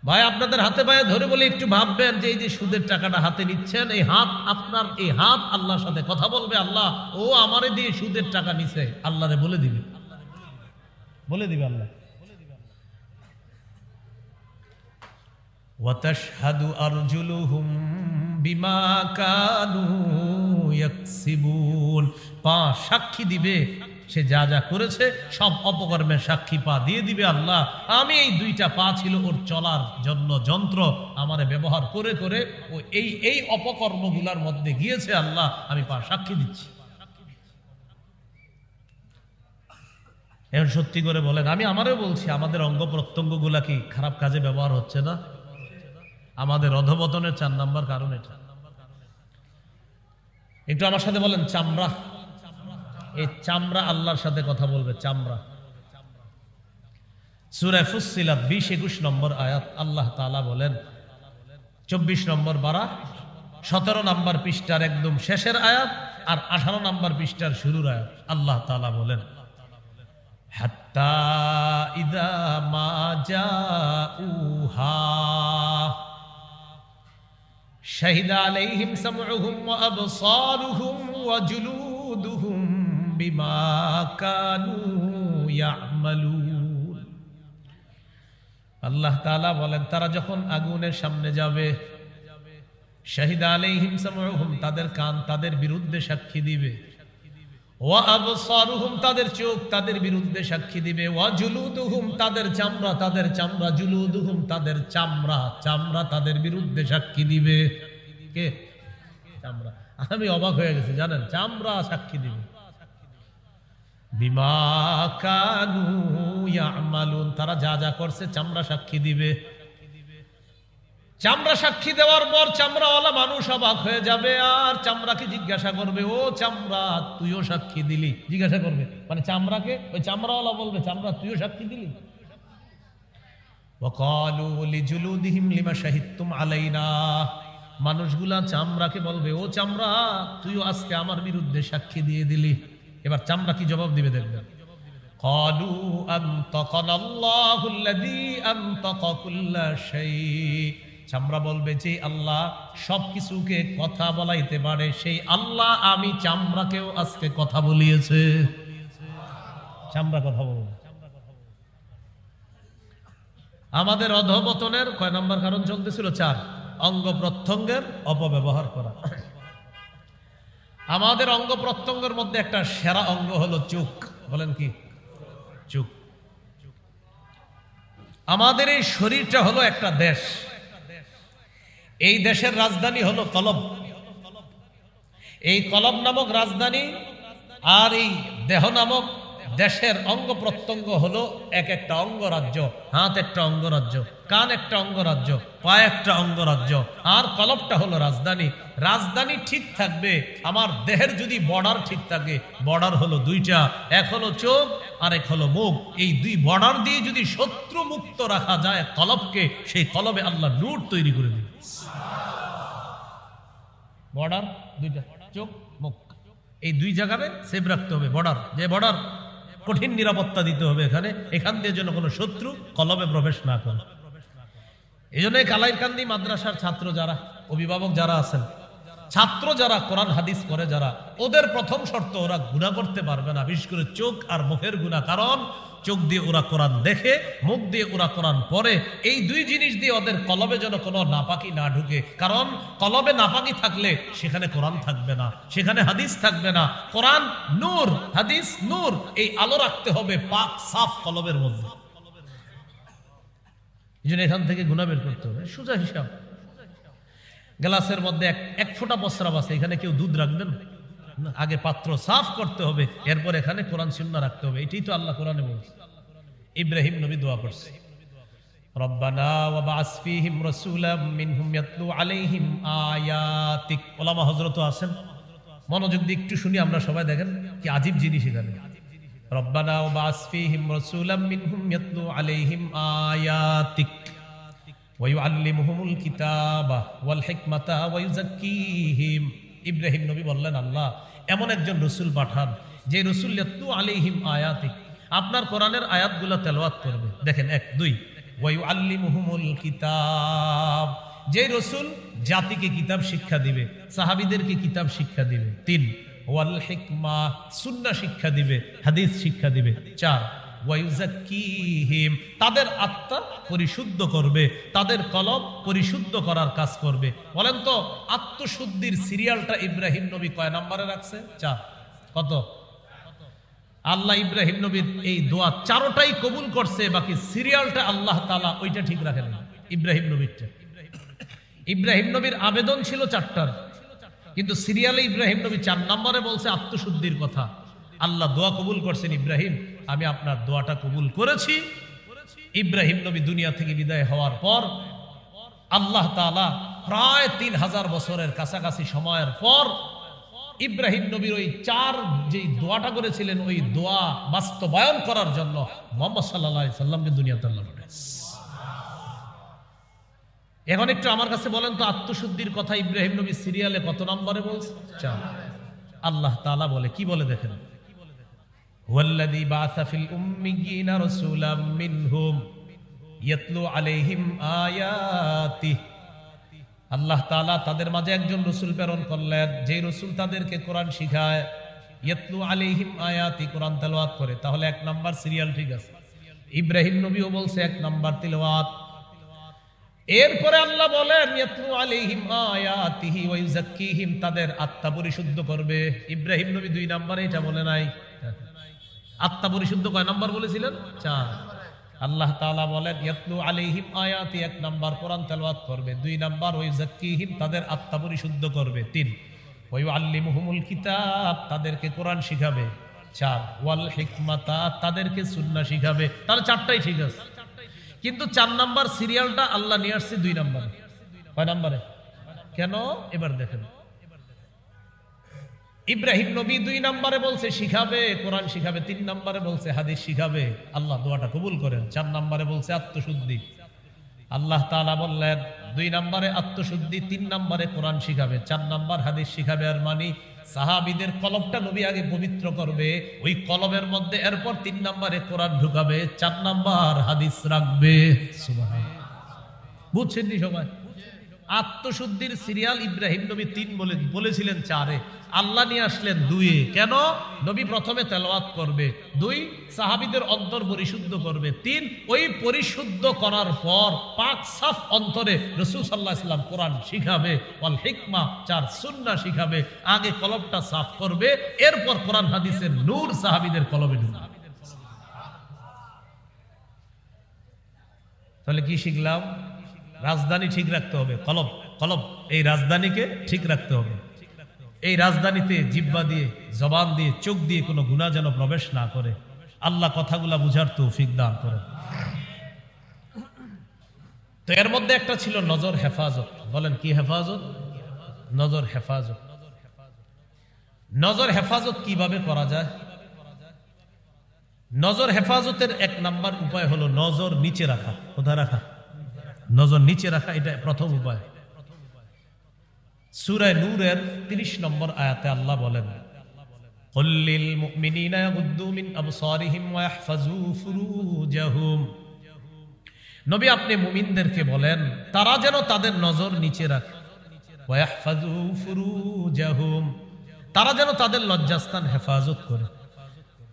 ভাই আপনাদের হাতে পায়ে ধরে বলে একটু ভাববেন যে এই যে সুদের টাকাটা হাতে নিচ্ছেন, এই হাত আপনার, এই হাত আল্লাহর সাথে কথা বলবে। আল্লাহ ও আমারে দিয়ে সুদের টাকা নিছে, আল্লাহরে বলে দিবে, বলে দিবে আল্লাহ। ওয়া তাশহাদু আরজুলুহুম বিমা কানু ইয়াকসিবুন, পা সাক্ষী দিবে সে যা যা করেছে সব অপকর্মের সাক্ষী পা দিয়ে দিবে আল্লাহ। আমি এই দুইটা পা ছিল ওর চলার জন্য যন্ত্র, আমারে ব্যবহার করে করে ও এই অপকর্মগুলার মধ্যে গিয়েছে, আল্লাহ আমি পা সাক্ষী দিচ্ছি। এখন সত্যি করে বলেন, আমি আমারও বলছি, আমাদের অঙ্গ প্রত্যঙ্গ গুলা কি খারাপ কাজে ব্যবহার হচ্ছে না? আমাদের অধঃপতনের 4 নাম্বার কারণ এটা। একটু আমার সাথে বলেন চামড়া। এই চামড়া আল্লাহর সাথে কথা বলবে, চামড়া। সূরা ফুসসিলাত 20-21 নম্বর আয়াত আল্লাহ তাআলা বলেন, 24 নম্বর পারা 17 নম্বর পৃষ্ঠার একদম শেষের আয়াত আর 18 নম্বর পৃষ্ঠার শুরুর আয়াত। আল্লাহ তাআলা বলেন, হাত্তা ইযা মা জাউহা শাহিদা আলাইহিম সামউহুম ওয়া আবসারুহুম ওয়া জুলুদুহুম বিমা কানু ইয়ামালুন। আল্লাহ তাআলা বলেন, তারা যখন আগুনের সামনে যাবে, শাহিদা আলাইহিম সামউহুম, তাদের কান তাদের বিরুদ্ধে সাক্ষী দিবে, ওয়া আবসারুহুম, তাদের চোখ তাদের বিরুদ্ধে সাক্ষী দিবে, ওয়া জুলুদুহুম, তাদের চামড়া, জুলুদুহুম, তাদের চামড়া তাদের বিরুদ্ধে সাক্ষী দিবে। কে? চামড়া। আমি অবাক হয়ে গেছি, জানেন, চামড়া সাক্ষী দিবে বিমা কানু ইয়ামালুন, তারা যা যা করছে চামড়া সাক্ষী দিবে। চামড়া সাক্ষী দেওয়ার পর চামড়াওয়ালা মানুষ অবাক হয়ে যাবে আর চামড়াকে জিজ্ঞাসা করবে, ও চামড়া তুইও সাক্ষী দিলি? জিজ্ঞাসা করবে মানে চামড়াকে, ওই চামড়াওয়ালা বলবে, চামড়া তুইও সাক্ষী দিলি? ওয়াকালু লিজুলুদিহিম লিমা শাহিদতুম আলাইনা, মানুষগুলা চামড়াকে বলবে, ও চামড়া তুইও আজকে আমার বিরুদ্ধে সাক্ষী দিয়ে দিলি। এবার চামড়া কি জবাব দিবে দেখবেন। ক্বালু আনতাকানাল্লাহুল্লাযী আনতাকা কুল্লা শাই, চামড়া বলবে যে আল্লাহ সবকিছুকে কথা বলাইতে পারে, সেই আল্লাহ আমি চামড়াকেও আজকে কথা বলিয়েছে। চামড়া কথা বলবে। আমাদের অধঃপতনের কয় নম্বর কারণ চলতেছিল? 4, অঙ্গ প্রত্যঙ্গের অপব্যবহার করা। আমাদের অঙ্গ প্রত্যঙ্গের মধ্যে একটা সেরা অঙ্গ হলো চোখ। বলেন কি? চোখ। আমাদের এই শরীরটা হলো একটা দেশ, এই দেশের রাজধানী হলো কলব। এই কলব নামক রাজধানী আর এই দেহ নামক দেশের অঙ্গ প্রত্যঙ্গ হলো এক একটা অঙ্গরাজ্য। হাত একটা অঙ্গরাজ্য, কান একটা অঙ্গরাজ্য, পা একটা অঙ্গরাজ্য, আর কলবটা হলো রাজধানী। রাজধানী ঠিক থাকবে, আমার দেহের যদি বর্ডার ঠিক থাকে, বর্ডার হলো 2টা, এক হলো চোখ আর এক হলো মুখ। এই 2 বর্ডার দিয়ে যদি শত্রু মুক্ত রাখা যায় কলবকে, সেই কলবে আল্লাহ নূর তৈরি করে দিবে। বর্ডার 2টা, চোখ মুখ, এই 2 জায়গায় সেভ রাখতে হবে। বর্ডার, যে বর্ডার কঠিন নিরাপত্তা দিতে হবে এখানে, এখান দিয়ে যেন কোনো শত্রু কলবে প্রবেশ না করে। এই জন্য কালাইরকান্দি মাদ্রাসার ছাত্র যারা, অভিভাবক যারা আছেন, ছাত্র যারা কোরআন হাদিস পড়ে যারা, ওদের প্রথম শর্ত ওরা গুনাহ করতে পারবে না, বিশেষ করে চোখ আর মুখের গুনাহ। কারণ চোখ দিয়ে ওরা কোরআন দেখে, মুখ দিয়ে ওরা কোরআন পড়ে। এই 2 জিনিস দিয়ে ওদের কলবে যেন কোনো নাপাকি না ঢুকে। কারণ কলবে নাপাকি থাকলে সেখানে কোরআন থাকবে না, সেখানে হাদিস থাকবে না। কোরআন নূর, হাদিস নূর, এই আলো রাখতে হবে পাক সাফ কলবের মধ্যে। এই জন্য এখান থেকে গুনাহ বের করতে হবে। সোজা হিসাব, গ্লাসের মধ্যে এক ফোঁটা প্রস্রাব আছে, এখানে কেউ দুধ রাখবেন না। আগে পাত্র সাফ করতে হবে, এরপর এখানে কোরআন সুন্নাহ রাখতে হবে। এটাই তো আল্লাহ কোরআনে বলছে। ইব্রাহিম নবী দোয়া করছে, রব্বানা ওয়া বা'আস ফীহিম রাসূলাম মিনহুম ইয়াতলু আলাইহিম আয়াতিক। ওলামা হযরত আছেন, মনোযোগ দিয়ে একটু শুনি আমরা সবাই, দেখেন কি আজীব জিনিস এখানে। রব্বানা ওয়াবাস ফীহিম রাসূলাম মিনহুম ইয়াতলু আলাইহিম আয়াতিক ওয়া ইউআল্লিমুহুমুল কিতাবা ওয়াল হিকমাতা ওয়া ইউযাক্কিহিম। ইব্রাহিম নবী বললেন, আল্লাহ এমন একজন রাসূল পাঠান যে রাসূল ইয়াতলু আলাইহিম আয়াতিক, আপনার কোরআনের আয়াতগুলো তেলাওয়াত করবে। দেখেন 1 2 ওয়া ইউআল্লিমুহুমুল কিতাব, যে রাসূল জাতিকে কিতাব শিক্ষা দিবে, সাহাবীদেরকে কিতাব শিক্ষা দিবে। 3 ওয়াল হিকমা, সুন্নাহ শিক্ষা দিবে, হাদিস শিক্ষা দিবে। 4 ওয়া ইউযাক্কিহিম, তাদের আত্মা পরিশুদ্ধ করবে, তাদের কলব পরিশুদ্ধ করার কাজ করবে। বলেন তো আত্মশুদ্ধির সিরিয়ালটা ইব্রাহিম নবী কয় নম্বরে রাখছে? 4। কত? আল্লাহ ইব্রাহিম নবীর এই দোয়া চারোটাই কবুল করছে, বাকি সিরিয়ালটা আল্লাহ তাআলা ওইটা ঠিক রাখেন না। ইব্রাহিম নবীরটা, ইব্রাহিম নবীর আবেদন ছিল 4টার, কিন্তু সিরিয়ালে ইব্রাহিম নবী 4 নম্বরে বলছে আত্মশুদ্ধির কথা। আল্লাহ দোয়া কবুল করছেন, ইব্রাহিম আমি আপনার দোয়াটা কবুল করেছি। ইব্রাহিম নবী দুনিয়া থেকে বিদায় হওয়ার পর আল্লাহ তাআলা প্রায় 3000 বছরের কাছাকাছি সময়ের পর ইব্রাহিম নবীর ওই 4 যে দোয়াটা করেছিলেন, ওই দোয়া বাস্তবায়ন করার জন্য মুহাম্মদ সাল্লাল্লাহু আলাইহি সাল্লামকে দুনিয়াতে আল্লাহ পাঠাইছেন। এখন একটু আমার কাছে বলেন তো আত্মশুদ্ধির কথা ইব্রাহিম নবী সিরিয়ালে কত নম্বরে বলছে? 4। আল্লাহ তাআলা বলে, কি বলে দেখেন, ওয়াল্লাযী বাআসা ফিল উম্মিয়িনা রাসূলাম মিনহুম ইয়াতলু আলাইহিম আয়াতিহি, আল্লাহ তাআলা তাদের মাঝে একজন রাসূল প্রেরণ করলেন, যে রাসূল তাদেরকে কোরআন শিখায়। ইয়াতলু আলাইহিম আয়াতি, কোরআন তেলাওয়াত করে। তাহলে 1 নাম্বার সিরিয়াল ঠিক আছে। ইব্রাহিম নবীও বলছে 1 নাম্বার তিলাওয়াত। এরপরে আল্লাহ বলেন ইয়াতলু আলাইহিম আয়াতিহি ওয়া ইউযাক্কিহিম, তাদের আত্মা পরিশুদ্ধ করবে। ইব্রাহিম নবী 2 নম্বরে এটা বলে নাই। আত্মা পরিশুদ্ধ কয় নাম্বার বলেছিলেন? 4। আল্লাহ তাআলা বলেন ইয়াতলু আলাইহিম আয়াতি, 1 নাম্বার কোরআন তেলাওয়াত করবে। 2 নাম্বার ওয়া ইউযাক্কিহিম, তাদের আত্মা পরিশুদ্ধ করবে। 3 ওয়া ইউআল্লিমুহুমুল কিতাব, তাদেরকে কোরআন শিখাবে। 4 ওয়াল হিকমাতা, তাদেরকে সুন্নাহ শিখাবে। তাহলে 4টাই ঠিক আছে, কিন্তু 4 নাম্বার সিরিয়ালটা আল্লাহ নিয়ে আসছে 2 নম্বরে। কয় নম্বরে? কেন? এবার দেখেন, ইব্রাহিম নবী 2 নম্বরে বলছে শিখাবে, কোরআন শিখাবে। 3 নম্বরে বলছে হাদিস শিখাবে। আল্লাহ দোয়াটা কবুল করেন। 4 নম্বরে বলছে আত্মশুদ্ধি। আল্লাহ তাআলা বললেন 2 নম্বরে আত্মশুদ্ধি, 3 নম্বরে কোরআন শিখাবে, 4 নম্বর হাদিস শিখাবে। আর মানে সাহাবীদের কলবটা নবী আগে পবিত্র করবে, ওই কলবের মধ্যে এরপর 3 নম্বরে কোরআন ঢুকাবে, 4 নম্বর হাদিস রাখবে। সুবহানাল্লাহ, বুঝছেন নি সবাই? আত্মশুদ্ধির সিরিয়াল ইব্রাহিম নবী 3 বলেছিলেন 4-এ, আল্লাহ নিয়ে আসলেন 2-এ। কেন? নবী প্রথমে তেলাওয়াত করবে, 2 সাহাবীদের অন্তর পরিশুদ্ধ করবে, 3 ওই পরিশুদ্ধ করার পর পাক সাফ অন্তরে রাসূল সাল্লাল্লাহু আলাইহি ওয়াসাল্লাম কোরআন শিখাবে, ওয়াল হিকমা 4 সুন্নাহ শিখাবে। আগে কলবটা সাফ করবে, এরপর কোরআন হাদিসের নূর সাহাবীদের কলবে ঢুকাবে। তাহলে কি শিখলাম? রাজধানী ঠিক রাখতে হবে, কলব। কলব, এই রাজধানীকে ঠিক রাখতে হবে। এই রাজধানীতে জিহ্বা দিয়ে, জবান দিয়ে, চোখ দিয়ে কোনো গুনাহ যেন প্রবেশ না করে। আল্লাহ কথাগুলা বুঝার তৌফিক দান করেন। তো এর মধ্যে একটা ছিল নজর হেফাজত। বলেন কি হেফাজত? নজর হেফাজত। নজর হেফাজত কিভাবে করা যায়? নজর হেফাজতের 1 নাম্বার উপায় হলো নজর নিচে রাখা। কোথায় রাখা? নজর নিচে রাখা, এটা প্রথম উপায়। সূরা নূরের 30 নম্বর আয়াতে আল্লাহ বলেন, কুল্লিল মুমিনিনা ইয়াগুদ্দু মিন আবসারিহিম ওয়া ইয়াহফাজু ফুরুজাহুম। নবী আপনি মুমিনদেরকে বলেন তারা যেন তাদের নজর নিচে রাখে। ওয়া ইয়াহফাজু ফুরুজাহুম, তারা যেন তাদের লজ্জাস্থান হেফাজত করে।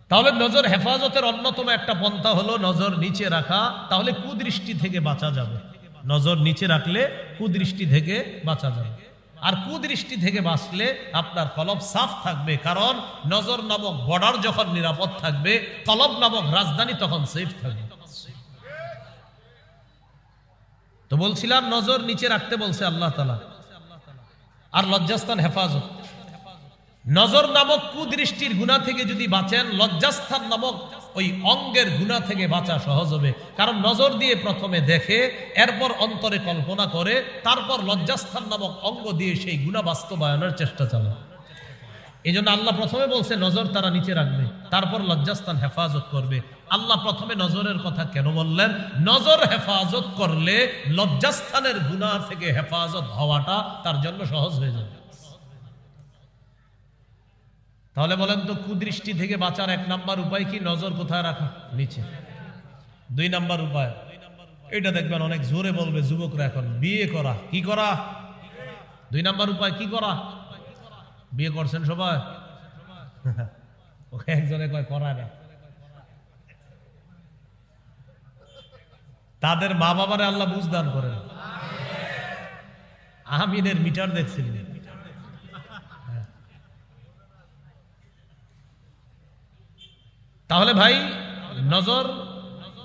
তাহলে নজর হেফাজতের অন্যতম একটা পন্থা হলো নজর নিচে রাখা। তাহলে কুদৃষ্টি থেকে বাঁচা যাবে। নজর নিচে রাখলে কুদৃষ্টি থেকে বাঁচা যাবে। আর কুদৃষ্টি থেকে বাঁচলে আপনার কলব সাফ থাকবে, কারণ নজর নামক বর্ডার যখন নিরাপদ থাকবে, কলব নামক রাজধানী তখন সেফ থাকবে। তো বলছিলাম নজর নিচে রাখতে বলছে আল্লাহ তাআলা, আর লজ্জাস্থান হেফাজত। নজর নামক কুদৃষ্টির গুনাহ থেকে যদি বাঁচেন, লজ্জাস্থান নামক ওই অঙ্গের গুনাহ থেকে বাঁচা সহজ হবে। কারণ নজর দিয়ে প্রথমে দেখে, এরপর অন্তরে কল্পনা করে, তারপর লজ্জাস্থান নামক অঙ্গ দিয়ে সেই গুনাহ বাস্তবায়নের চেষ্টা চালায়। এই জন্য আল্লাহ প্রথমে বলছে নজর তারা নিচে রাখবে। তারপর লজ্জাস্থান হেফাজত করবে। আল্লাহ প্রথমে নজরের কথা কেন বললেন? নজর হেফাজত করলে লজ্জাস্থানের গুনাহ থেকে হেফাজত হওয়াটা তার জন্য সহজ হয়ে যাবে। তাহলে বলেন তো, কুদৃষ্টি থেকে বাঁচার 1 নাম্বার উপায় কি? নজর কোথায় রাখা? নিচে। 2 নাম্বার উপায়, এটা দেখবেন অনেক জোরে বলবে যুবকরা এখন, বিয়ে করা। কি করা? 2 নাম্বার উপায় কি করা? বিয়ে করছেন সবাই? ওকে একজনে কয় করায় না। তাদের মা বাবারে আল্লাহ বুঝদান করেন। আমিনের মিটার দেখছিলেন। তাহলে ভাই, নজর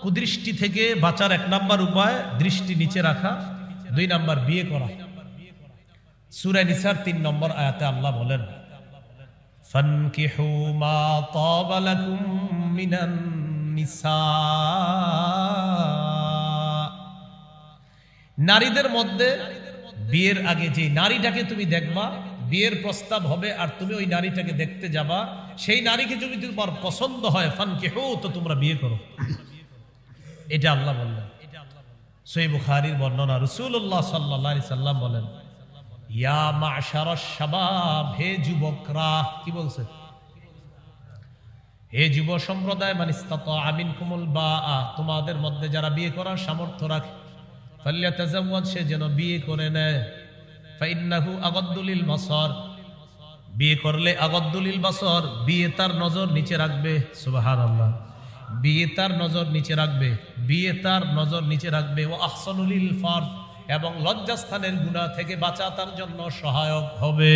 কুদৃষ্টি থেকে বাঁচার 1 নাম্বার উপায় দৃষ্টি নিচে রাখা। 2 নাম্বার বিয়ে করা। সূরা নিসার 3 নম্বর আয়াতে আল্লাহ বলেন, ফানকিহু মা তাবা লাকুম মিনান নিসা। নারীদের মধ্যে বিয়ের আগে যে নারীটাকে তুমি দেখবা, বিয়ের প্রস্তাব হবে আর তুমি ওই নারীটাকে দেখতে যাবা, সেই নারীকে যদি তোমার পছন্দ হয়, ফানকিহু, তো তোমরা বিয়ে করো। এটা আল্লাহ বললেন। সহিহ বুখারীর বর্ণনা, রাসূলুল্লাহ সাল্লাল্লাহু আলাইহি সাল্লাম বলেন, ইয়া মা'শারাশ শাবাব, হে যুবকরা। কি বলছে? হে যুব সম্প্রদায়, মান ইসতাতা মিনকুমুল বাআ, তোমাদের মধ্যে যারা বিয়ে করার সামর্থ্য রাখে, ফাল্যাতাযাওয়াজ, সে যেন বিয়ে করে নেয়। ফাইন্নাহু আগাদ্দু লিল বাসার, বিয়ে করলে আগাদ্দু লিল বাসার, বিয়ে তার নজর নিচে রাখবে। সুবহানাল্লাহ। বিয়ে তার নজর নিচে রাখবে, বিয়ে তার নজর নিচে রাখবে। ও আহসানু লিল ফারজ, এবং লজ্জাস্থানের গুনাহ থেকে বাঁচা তার জন্য সহায়ক হবে।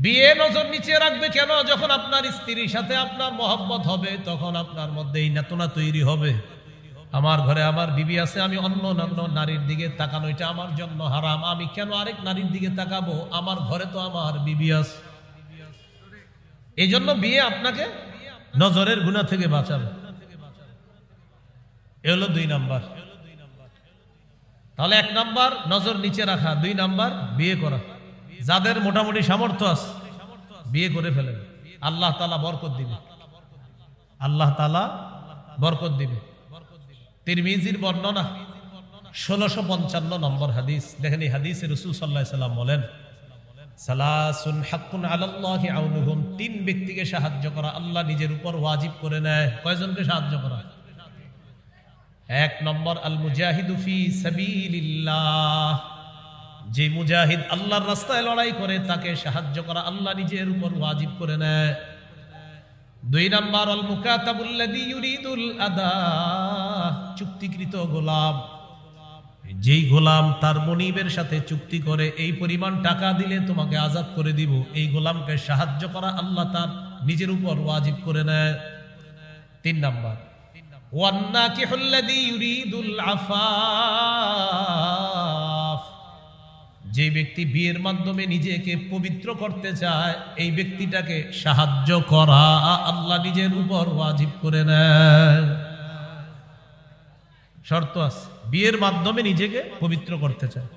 বিয়ে নজর নিচে রাখবে কেন? যখন আপনার স্ত্রীর সাথে আপনার মহব্বত হবে, তখন আপনার মধ্যে এই নেতনা তৈরি হবে, আমার ঘরে আমার বিবি আছে, আমি অন্য নারীর দিকে তাকানো এটা আমার জন্য হারাম, আমি কেন আরেক নারীর দিকে তাকাবো? আমার ঘরে তো আমার বিবি আছে। এই জন্য বিয়ে আপনাকে নজরের গুনাহ থেকে বাঁচাবে। এ হলো 2 নাম্বার। তাহলে 1 নাম্বার নজর নিচে রাখা, 2 নাম্বার বিয়ে করা। যাদের মোটামুটি সামর্থ্য আছে, বিয়ে করে ফেলেন, আল্লাহ তাআলা বরকত দিবে। আল্লাহ তাআলা বরকত দিবে। তিরমিজির বর্ণনা, 1655 নম্বর হাদিস। দেখেন এই হাদিসে রাসূল সাল্লাল্লাহু আলাইহি সাল্লাম বলেন, সালাসুন হাক্কুন আলাল্লাহি আউনুহুম, 3 ব্যক্তিকে সাহায্য করা আল্লাহ নিজের উপর ওয়াজিব করে নেয়। কয়জনকে সাহায্য করা? 1 নম্বর, আল মুজাহিদু ফি সাবিলিল্লাহ, যে মুজাহিদ আল্লাহর রাস্তায় লড়াই করে তাকে সাহায্য করা আল্লাহ নিজের উপর ওয়াজিব করে নেয়। 2 নম্বর, আল মুকাতাবুল্লাযী ইউরিদুল আদা, চুক্তিকৃত গোলাম, যেই গোলাম তার মনিবের সাথে চুক্তি করে এই পরিমাণ টাকা দিলে তোমাকে আজাদ করে দিব, এই গোলামকে সাহায্য করা আল্লাহ তার নিজের উপর ওয়াজিব করে নেয়। 3 নম্বর, ওয়ান্নাকিহুল্লাযী ইউরিদুল আফাফ, যে ব্যক্তি বিয়ের মাধ্যমে নিজেকে পবিত্র করতে চায়, এই ব্যক্তিটাকে সাহায্য করা আল্লাহ নিজের উপর ওয়াজিব করে নেয়। শর্ত আছে, বিয়ের মাধ্যমে নিজেকে পবিত্র করতে চায়।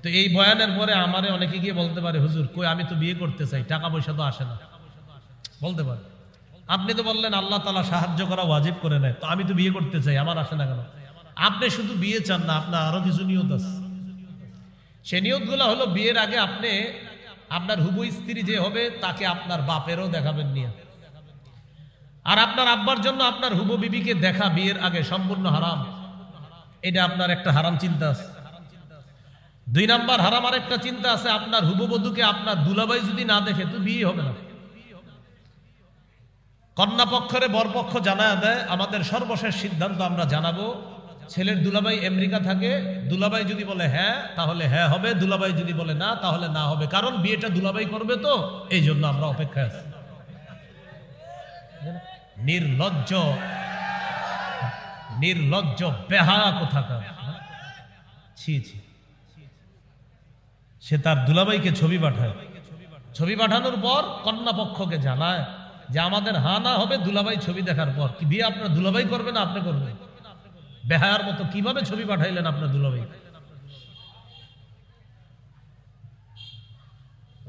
তো এই বয়ানের পরে আমারে অনেকে গিয়ে বলতে পারে, হুজুর কই, আমি তো বিয়ে করতে চাই, টাকা পয়সা তো আসে না। বলতে পারে, আপনি তো বললেন আল্লাহ তাআলা সাহায্য করা ওয়াজিব করে নেয়, তো আমি তো বিয়ে করতে চাই, আমার আসে না কেন? আপনি শুধু বিয়ে চান না, আপনার আরো কিছু নিয়ত আছে। সে নিয়তগুলো হলো, বিয়ের আগে আপনি আপনার হুবু স্ত্রী যে হবে তাকে আপনার বাপেরও দেখাবেন নিয়ে, আর আপনার আব্বার জন্য আপনার হুবু বিবিকে দেখা বিয়ের আগে সম্পূর্ণ হারাম। এটা আপনার একটা হারাম চিন্তা আছে। 2 নাম্বার হারাম আর একটা চিন্তা আছে, আপনার হুবু বধূকে আপনার দুলাভাই যদি না দেখে তো বিয়ে হবে না। কন্যা পক্ষরে বরপক্ষ জানায় দেয়, আমাদের সর্বশেষ সিদ্ধান্ত আমরা জানাবো, ছেলের দুলাভাই আমেরিকা থাকে, দুলাভাই যদি বলে হ্যাঁ তাহলে হ্যাঁ হবে, দুলাভাই যদি বলে না তাহলে না হবে, কারণ বিয়েটা দুলাভাই করবে, তো এই জন্য আমরা অপেক্ষায় আছি। নির্লজ্জ, নির্লজ্জ বেহায়া কোথাকার। ছি ছি। সে তার দুলাভাইকে ছবি পাঠায়, ছবি পাঠানোর পর কন্যা পক্ষকে জানায় যে আমাদের হা না হবে দুলাভাই ছবি দেখার পর। কি বিয়ে আপনার দুলাভাই করবে না আপনি করবেন? বেহায়ার মতো কিভাবে ছবি পাঠাইলেন আপনার দুলাভাই?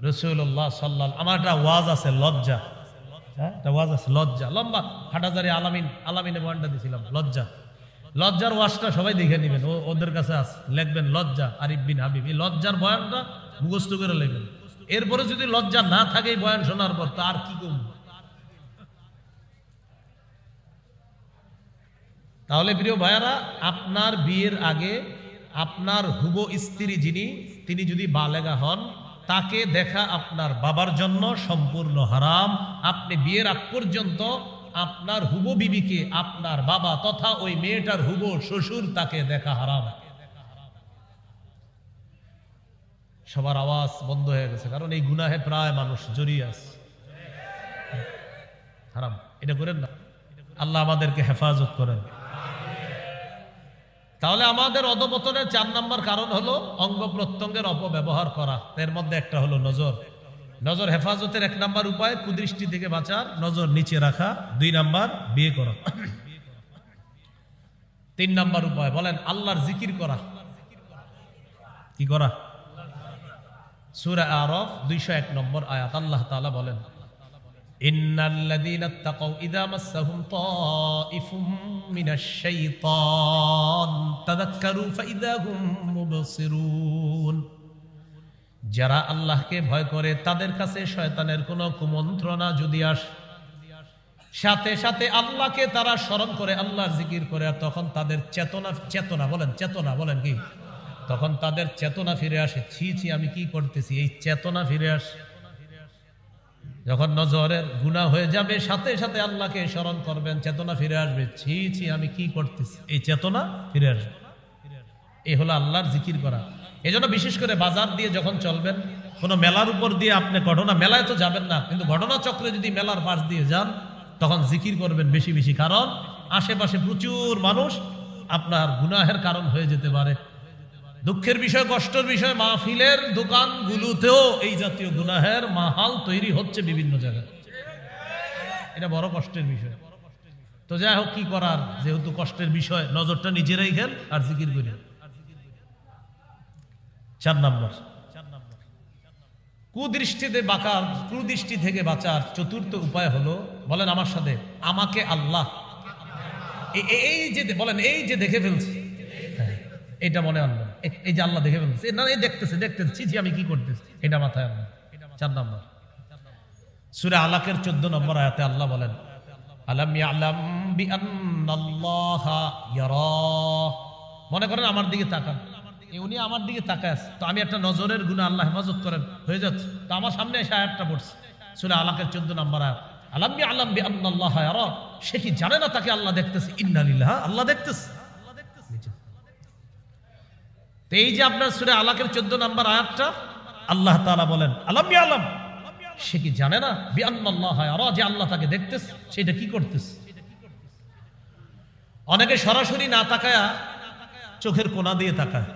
রাসূলুল্লাহ সাল্লাল্লাহু, আমার একটা ওয়াজ আছে, লজ্জা। হ্যাঁ ওয়াজ আছে লজ্জা, লম্বা হাটাজারি আলামিনে বয়ানটা দিছিলাম লজ্জা। লজ্জার ওয়াজটা সবাই দেখে নেবেন, ওদের কাছে আছে, লিখবেন লজ্জা আরিফ বিন হাবিব, এই লজ্জার বয়ানটা মুখস্থ করে লিখবেন। এরপরে যদি লজ্জা না থাকে বয়ান শোনার পর, তার কি করব? তাহলে প্রিয় ভাইয়ারা, আপনার বিয়ের আগে আপনার হুবো স্ত্রী যিনি, তিনি যদি বালেগা হন, তাকে দেখা আপনার বাবার জন্য সম্পূর্ণ হারাম। আপনি বিয়ের আগ পর্যন্ত আপনার হুবো বিবিকে আপনার বাবা তথা ওই মেয়েটার হুবো শ্বশুর তাকে দেখা হারাম। সবার আওয়াজ বন্ধ হয়ে গেছে, কারণ এই গুনাহে প্রায় মানুষ জড়িয়ে আছে। হারাম, এটা করেন না। আল্লাহ আমাদেরকে হেফাজত করেন। তাহলে আমাদের অধপতনের 4 নম্বর কারণ হলো অঙ্গ প্রত্যঙ্গের অপব্যবহার করা। এর মধ্যে একটা হলো নজর। নজর হেফাজতের 1 নম্বর উপায় কুদৃষ্টি থেকে বাঁচার, নজর নিচে রাখা। 2 নম্বর বিয়ে করা। 3 নম্বর উপায় বলেন আল্লাহর জিকির করা। কি করা? সূরা আরাফ 201 নম্বর আয়াত, আল্লাহ তাআলা বলেন ইন্নাল্লাযীনা তাকাউ ইযা মাসসাহুম তাইফুম মিনাশ শাইতান তাযাক্কারু ফাইযা হুম মুবসিরুন। যারা আল্লাহকে ভয় করে তাদের কাছে শয়তানের কোনো কুমন্ত্রণা যদি আসে, সাথে সাথে আল্লাহকে তারা স্মরণ করে, আল্লাহর জিকির করে, আর তখন তাদের চেতনা বলেন কি, তখন তাদের চেতনা ফিরে আসে। ছি ছি আমি কি করতেছি, এই চেতনা ফিরে আসে। যখন নজরের গুনাহ হয়ে যাবে, সাথে সাথে আল্লাহকে স্মরণ করবেন, চেতনা ফিরে আসবে। ছি ছি আমি কি করতেছি, এই চেতনা ফিরে আসবে। এই হলো আল্লাহর জিকির করা। এজন্য বিশেষ করে বাজার দিয়ে যখন চলবেন, কোনো মেলার উপর দিয়ে আপনি মেলায় তো যাবেন না, কিন্তু ঘটনা চক্রে যদি মেলার পাশ দিয়ে যান, তখন জিকির করবেন বেশি বেশি, কারণ আশেপাশে প্রচুর মানুষ আপনার গুনাহের কারণ হয়ে যেতে পারে। দুঃখের বিষয়, কষ্টের বিষয়, মাহফিলের দোকানগুলোতেও এই জাতীয় গুনাহের মাহাল তৈরি হচ্ছে বিভিন্ন জায়গায়। এটা বড় কষ্টের বিষয়। তো যাই হোক, কি করার, যেহেতু কষ্টের বিষয়, নজরটা নিজেরাই খেল আর জিকির করেন। 4 নম্বর কুদৃষ্টি থেকে বাঁচার 4র্থ উপায় হলো, বলেন আমার সাথে, আমাকে আল্লাহ এই যে দেখে ফেলছে, এটা মনে আনবেন। এই যে আল্লাহ দেখে ফেলছে, না এই দেখতেছে ছি আমি কি করতেছি, এটা মাথায় আনবেন। 4 নম্বর সূরা আলাকের 14 নম্বর আয়াতে আল্লাহ বলেন আলাম ইয়ালাম বিআন্নাল্লাহা ইয়ারা। মনে করেন আমার দিকে তাকান, উনি আমার দিকে তাকায় আছে, তো আমি একটা নজরের গুনাহ, আল্লাহ হেফাজত করেন, হয়ে যাচ্ছে, তো আমার সামনে এসে আয়াতটা পড়ছে, সূরা আলাকের 14 নম্বর আয়াত, আলাম ইয়ালাম বিআন্নাল্লাহা ইয়ারা। সে কি জানে না তাকে আল্লাহ দেখতেছে? ইন্না লিল্লাহি, আল্লাহ দেখতেছে। এই যে আপনার সূরা আলাকের 14 নম্বর আয়াতটা, আল্লাহ তাআলা বলেন আলাম ইয়ালাম, সে কি জানে না বিআন্নাল্লাহা ইয়ারা, যে আল্লাহ তাকে দেখতেছে, সেটা কি করতেছে? অনেকে সরাসরি না তাকায়া চোখের কোণা দিয়ে তাকায়।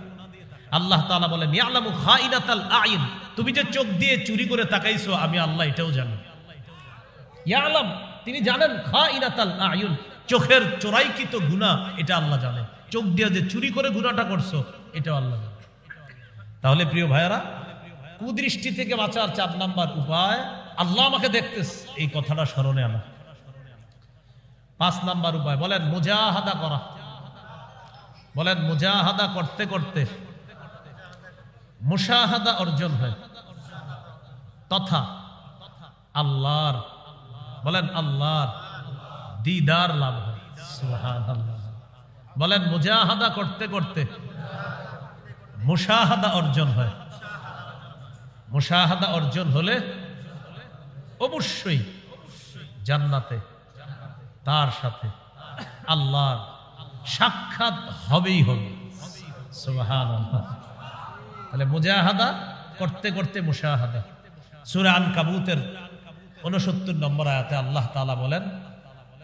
আল্লাহ তাআলা বলেন ইয়ালামু খাইনাতাল আইন, তুমি যে চোখ দিয়ে চুরি করে তাকাইছো, আমি আল্লাহ এটাও জানি। ইয়ালাম, তিনি জানেন, খাইনাতাল আইন, চোখের চোরাইকৃত গুনাহ, এটা আল্লাহ জানে। চোখ দিয়ে যে চুরি করে গুনাহটা করছো, এটাও আল্লাহ জানে। তাহলে প্রিয় ভাইয়েরা, কুদৃষ্টি থেকে বাঁচার 4 নম্বর উপায়, আল্লাহ আমাকে দেখতেছে, এই কথাটা স্মরণে আনা। 5 নম্বর উপায়, বলেন মুজাহাদা করা। বলেন মুজাহাদা করতে করতে মুশাহাদা অর্জন হয়, তথা আল্লাহর, বলেন আল্লাহর দিদার লাভ হয়। সুবহানাল্লাহ। বলেন মুজাহাদা করতে করতে মুশাহাদা অর্জন হয়। মুশাহাদা অর্জন হলে অবশ্যই জান্নাতে তার সাথে আল্লাহর সাক্ষাৎ হবেই হবে। সুবহানাল্লাহ। তাহলে মুজাহাদা করতে করতে মুশাহাদা। সূরা আনকাবুতের 69 নম্বর আয়াতে আল্লাহ তাআলা বলেন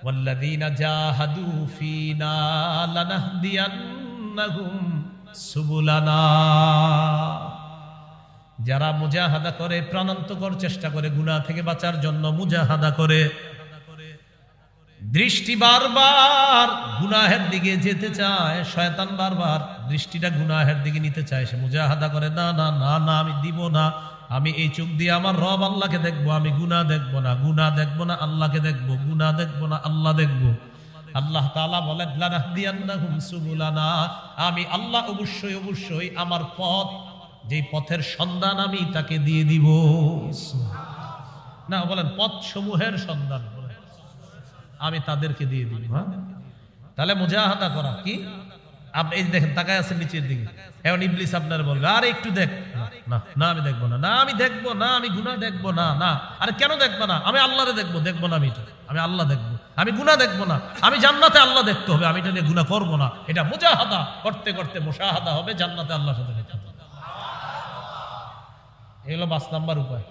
ওয়াল্লাযীনা জাহাদু ফীনা লানাহদিয়ান্নাহুম সুবুলানা। যারা মুজাহাদা করে, প্রাণান্তকর চেষ্টা করে, গুনাহ থেকে বাঁচার জন্য মুজাহাদা করে, দৃষ্টি বারবার গুনাহের দিকে যেতে চায়, শয়তান বারবার দৃষ্টিটা গুনাহের দিকে নিতে চায়। সে মুজাহাদা করে, না না না না, আমি দিব না, আমি এই চোখ দিয়ে আমার রব আল্লাহকে দেখবো, আমি গুনাহ দেখবো না, গুনাহ দেখবো না আল্লাহকে দেখবো, গুনাহ দেখবো না আল্লাহ দেখবো। আল্লাহ তাআলা বলেন, লানাহদিয়ান্নাহুম সুবুলানা, আমি আল্লাহ অবশ্যই অবশ্যই আমার পথ, যেই পথের সন্ধান আমি তাকে দিয়ে দিব। না বলেন পথ সমূহের সন্ধান আমি তাদেরকে দিয়ে দিব। হ্যাঁ, তাহলে মুজাহাদা করা কি? আপনি এই দেখেন, তাকায় আছেন নিচের দিকে, এখন ইবলিস আপনার বলবে, আরে একটু দেখ, না না আমি দেখবো না, না আমি দেখবো না, আমি গুনাহ দেখবো না, না আরে কেন দেখবো না, আমি আল্লাহরে দেখবো, দেখবো না আমি আল্লাহ দেখবো, আমি গুনাহ দেখবো না, আমি জান্নাতে আল্লাহ দেখতে হবে, আমি এটা নিয়ে গুনাহ করবো না। এটা মুজাহাদা করতে করতে মুশাহাদা হবে, জান্নাতে আল্লাহর সাথে দেখা হবে। এই হলো 5 নাম্বার উপায়।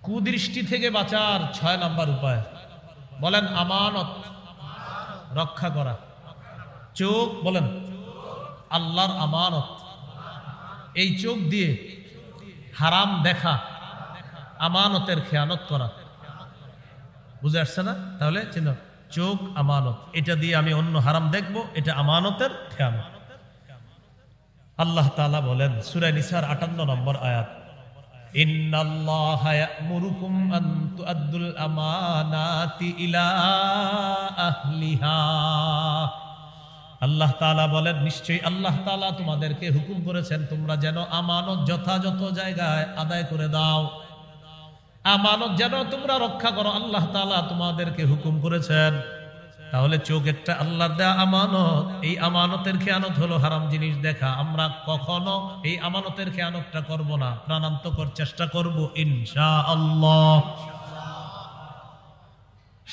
কুদৃষ্টি থেকে বাঁচার 6 নাম্বার উপায়, বলেন আমানত রক্ষা করা। চোখ, বলেন আল্লাহর আমানত। এই চোখ দিয়ে হারাম দেখা আমানতের খেয়ানত করা। বুঝে আসছে না? তাহলে চিনো, চোখ আমানত, এটা দিয়ে আমি অন্য হারাম দেখবো, এটা আমানতের খেয়ানত। আল্লাহ তাআলা বলেন সূরা নিসার 58 নম্বর আয়াত, ইন্নাল্লাহা ইয়া'মুরুকুম আন তু'আদ্দুল আমানাতি ইলা আহলিহা। আল্লাহ তাআলা বলেন, নিশ্চয়ই আল্লাহ তাআলা তোমাদেরকে হুকুম করেছেন তোমরা যেন আমানত যথাযথ জায়গায় আদায় করে দাও, আমানত যেন তোমরা রক্ষা করো, আল্লাহ তাআলা তোমাদেরকে হুকুম করেছেন। তাহলে চোখ একটা আল্লাহর দেয়া আমানত। এই আমানতের খেয়ানত হলো হারাম জিনিস দেখা। আমরা কখনো এই আমানতের খেয়ানতটা করব না, প্রাণান্তকর চেষ্টা করব ইনশাআল্লাহ।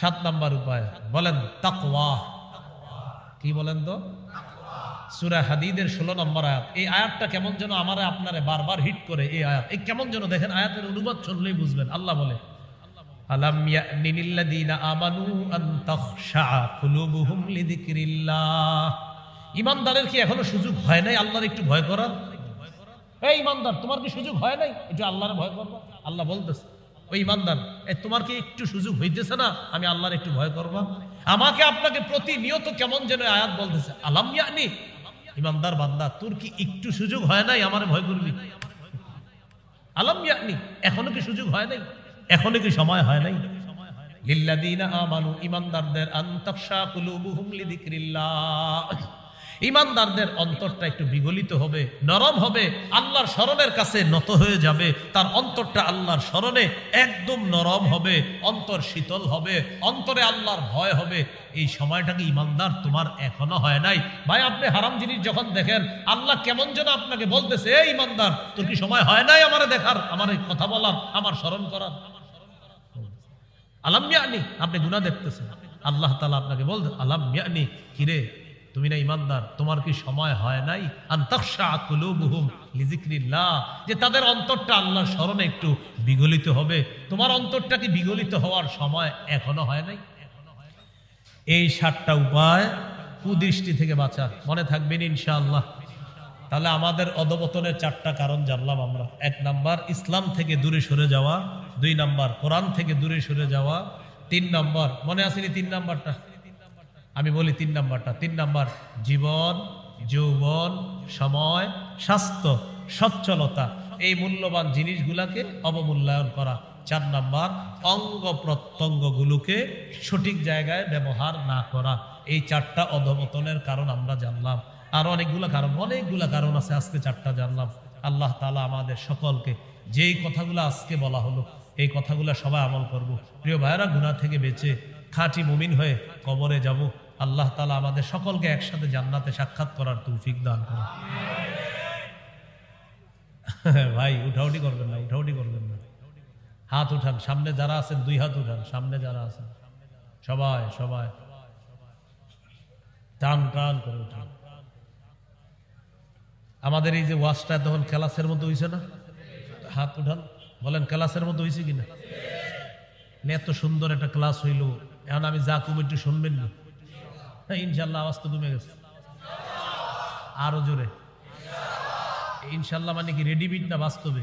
7 নাম্বার উপায়, বলেন তাকওয়া। কি বলেন তো? সূরা হাদীদের 16 নম্বর আয়াত। এই আয়াতটা কেমন যেন আমারে আপনারে বারবার হিট করে। এই আয়াত এই কেমন যেন, দেখেন আয়াতের অনুবাদ শুনলেই বুঝবেন। আল্লাহ বলে, আলাম ইয়ানি লিল্লাযীনা আমানু আন তাখশা কুলুবুহুম লিযিকরিল্লাহ। ঈমানদারের কি এখনো সুযোগ হয় নাই আল্লাহর একটু ভয় করার? এই ঈমানদার, তোমার কি সুযোগ হয় নাই একটু আল্লাহর ভয় করবা? আল্লাহ বলতেছে, ওই ঈমানদার, তোমার কি একটু সুযোগ হইতেছে না আমি আল্লাহর একটু ভয় করবা? আমাকে আপনাকে প্রতিনিয়ত কেমন যেন আয়াত বলতেছে, আলাম ইয়ানি, ঈমানদার বান্দা, তোর কি একটু সুযোগ হয় নাই আমারে ভয় করবি? আলাম ইয়ানি, এখনো কি সুযোগ হয় নাই? এখনো কি সময় হয় নাই? লিল্লাযীনা আমানু, ঈমানদারদের, আন তাখশা কুলুবুহুম লিযিকরিল্লাহ, ঈমানদারদের অন্তরটা একটু বিগলিত হবে, নরম হবে, আল্লাহর স্মরণের কাছে নত হয়ে যাবে। তার অন্তরটা আল্লাহর স্মরণে একদম নরম হবে, অন্তর শীতল হবে, অন্তরে আল্লাহর ভয় হবে। এই সময়টা কি ঈমানদার তোমার এখনো হয় নাই? ভাই, আপনি হারাম জিনিস যখন দেখেন, আল্লাহ কেমন যেন আপনাকে বলতেছে, এই ঈমানদার, তোর কি সময় হয় নাই আমারে দেখার, আমার কথা বলার, আমার স্মরণ করার? আলাম ইয়ানি, আপনি গুনাহ দেখতেছেন, আল্লাহ তাআলা আপনাকে বলতেন, আলাম ইয়ানি, কিরে তুমি না ঈমানদার, তোমার কি সময় হয় নাই আন তাখশা কুলুবুহুম লিযিকরিল্লাহ, যে তাদের অন্তরটা আল্লাহর স্মরণে একটু বিগলিত হবে? তোমার অন্তরটা কি বিগলিত হওয়ার সময় এখনো হয় নাই? এই 7টা উপায় কুদৃষ্টি থেকে বাঁচার, মনে থাকবেন ইনশাআল্লাহ। তাহলে আমাদের অধপতনের 4টা কারণ জানলাম আমরা। 1 নাম্বার ইসলাম থেকে দূরে সরে যাওয়া, 2 নাম্বার কোরআন থেকে দূরে সরে যাওয়া, 3 নাম্বার, মনে আসেনি 3 নাম্বারটা? আমি বলি 3 নাম্বারটা। 3 নাম্বার জীবন, যৌবন, সময়, স্বাস্থ্য, সচ্ছলতা, এই মূল্যবান জিনিসগুলাকে অবমূল্যায়ন করা। 4 নাম্বার অঙ্গ প্রত্যঙ্গগুলোকে সঠিক জায়গায় ব্যবহার না করা। এই 4টা অধপতনের কারণ আমরা জানলাম। আরো অনেকগুলা কারণ আছে, আজকে 4টা জানলাম। আল্লাহ তাআলা আমাদের সকলকে যেই কথাগুলো আজকে বলা হলো, এই কথাগুলো সবাই আমল করব। প্রিয় ভাইরা, গুনাহ থেকে বেঁচে খাঁটি মুমিন হয়ে কবরে যাব। আল্লাহ তাআলা আমাদের সকলকে একসাথে জান্নাতে সাক্ষাৎ করার তৌফিক দান করুন। ভাই, উঠাউঠি করবেন না, উঠাউঠি করবেন না, হাত উঠান। সামনে যারা আছেন 2 হাত উঠান, সামনে যারা আছেন সবাই সবাই টান টান করে উঠান। আমাদের এই যে ওয়াজটা তখন ক্লাসের মতো হয়েছে না? হাত উঠান, বলেন ক্লাসের মতো হয়েছে কিনা? এত সুন্দর একটা ক্লাস হইল, এখন আমি যা কম একটু শুনবেন না? ইনশাল্লাহ আওয়াজ তো কমে গেছে, আরো জোরে ইনশাল্লাহ। মানে কি রেডিমেড না বাস্তবে?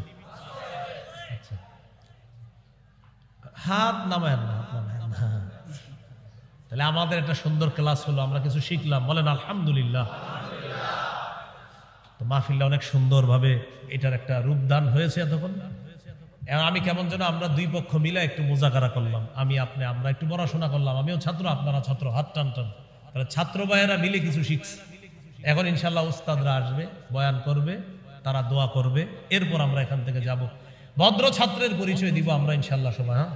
আচ্ছা, হাত নামায় না, হাত নামায় না। তাহলে আমাদের একটা সুন্দর ক্লাস হলো, আমরা কিছু শিখলাম, বলেন আলহামদুলিল্লাহ। তো মাহফিলটা অনেক সুন্দরভাবে এটার একটা রূপদান হয়েছে এতক্ষণ। আমি কেমন যেন আমরা দুই পক্ষ মিলে একটু মোজাকারা করলাম, আমি আপনি, আমরা একটু পড়াশোনা করলাম, আমিও ছাত্র আপনারা ছাত্র, হাত টান টান, তাহলে ছাত্র ভাইয়েরা মিলে কিছু শিখছে। এখন ইনশাল্লাহ উস্তাদরা আসবে, বয়ান করবে, তারা দোয়া করবে, এরপর আমরা এখান থেকে যাব। ভদ্র ছাত্রের পরিচয় দিব আমরা ইনশাল্লাহ সবাই। হ্যাঁ,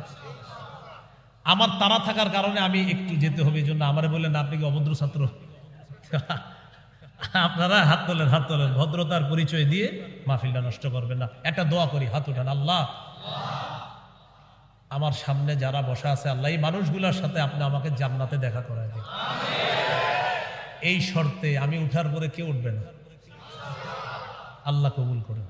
আমার তারা থাকার কারণে আমি একটু যেতে হবে, এই জন্য আমারে বললেন আপনি কি অভদ্র ছাত্র? আপনারা হাত তোলেন, হাত তোলেন, ভদ্রতার পরিচয় দিয়ে মাহফিলটা নষ্ট করবেন না। একটা দোয়া করি, হাত উঠান। আল্লাহ, আমার সামনে যারা বসা আছে, আল্লাহ এই মানুষগুলোর সাথে আপনি আমাকে জান্নাতে দেখা করায় দিন। এই শর্তে, আমি উঠার পরে কেউ উঠবে না, আল্লাহ কবুল করুন।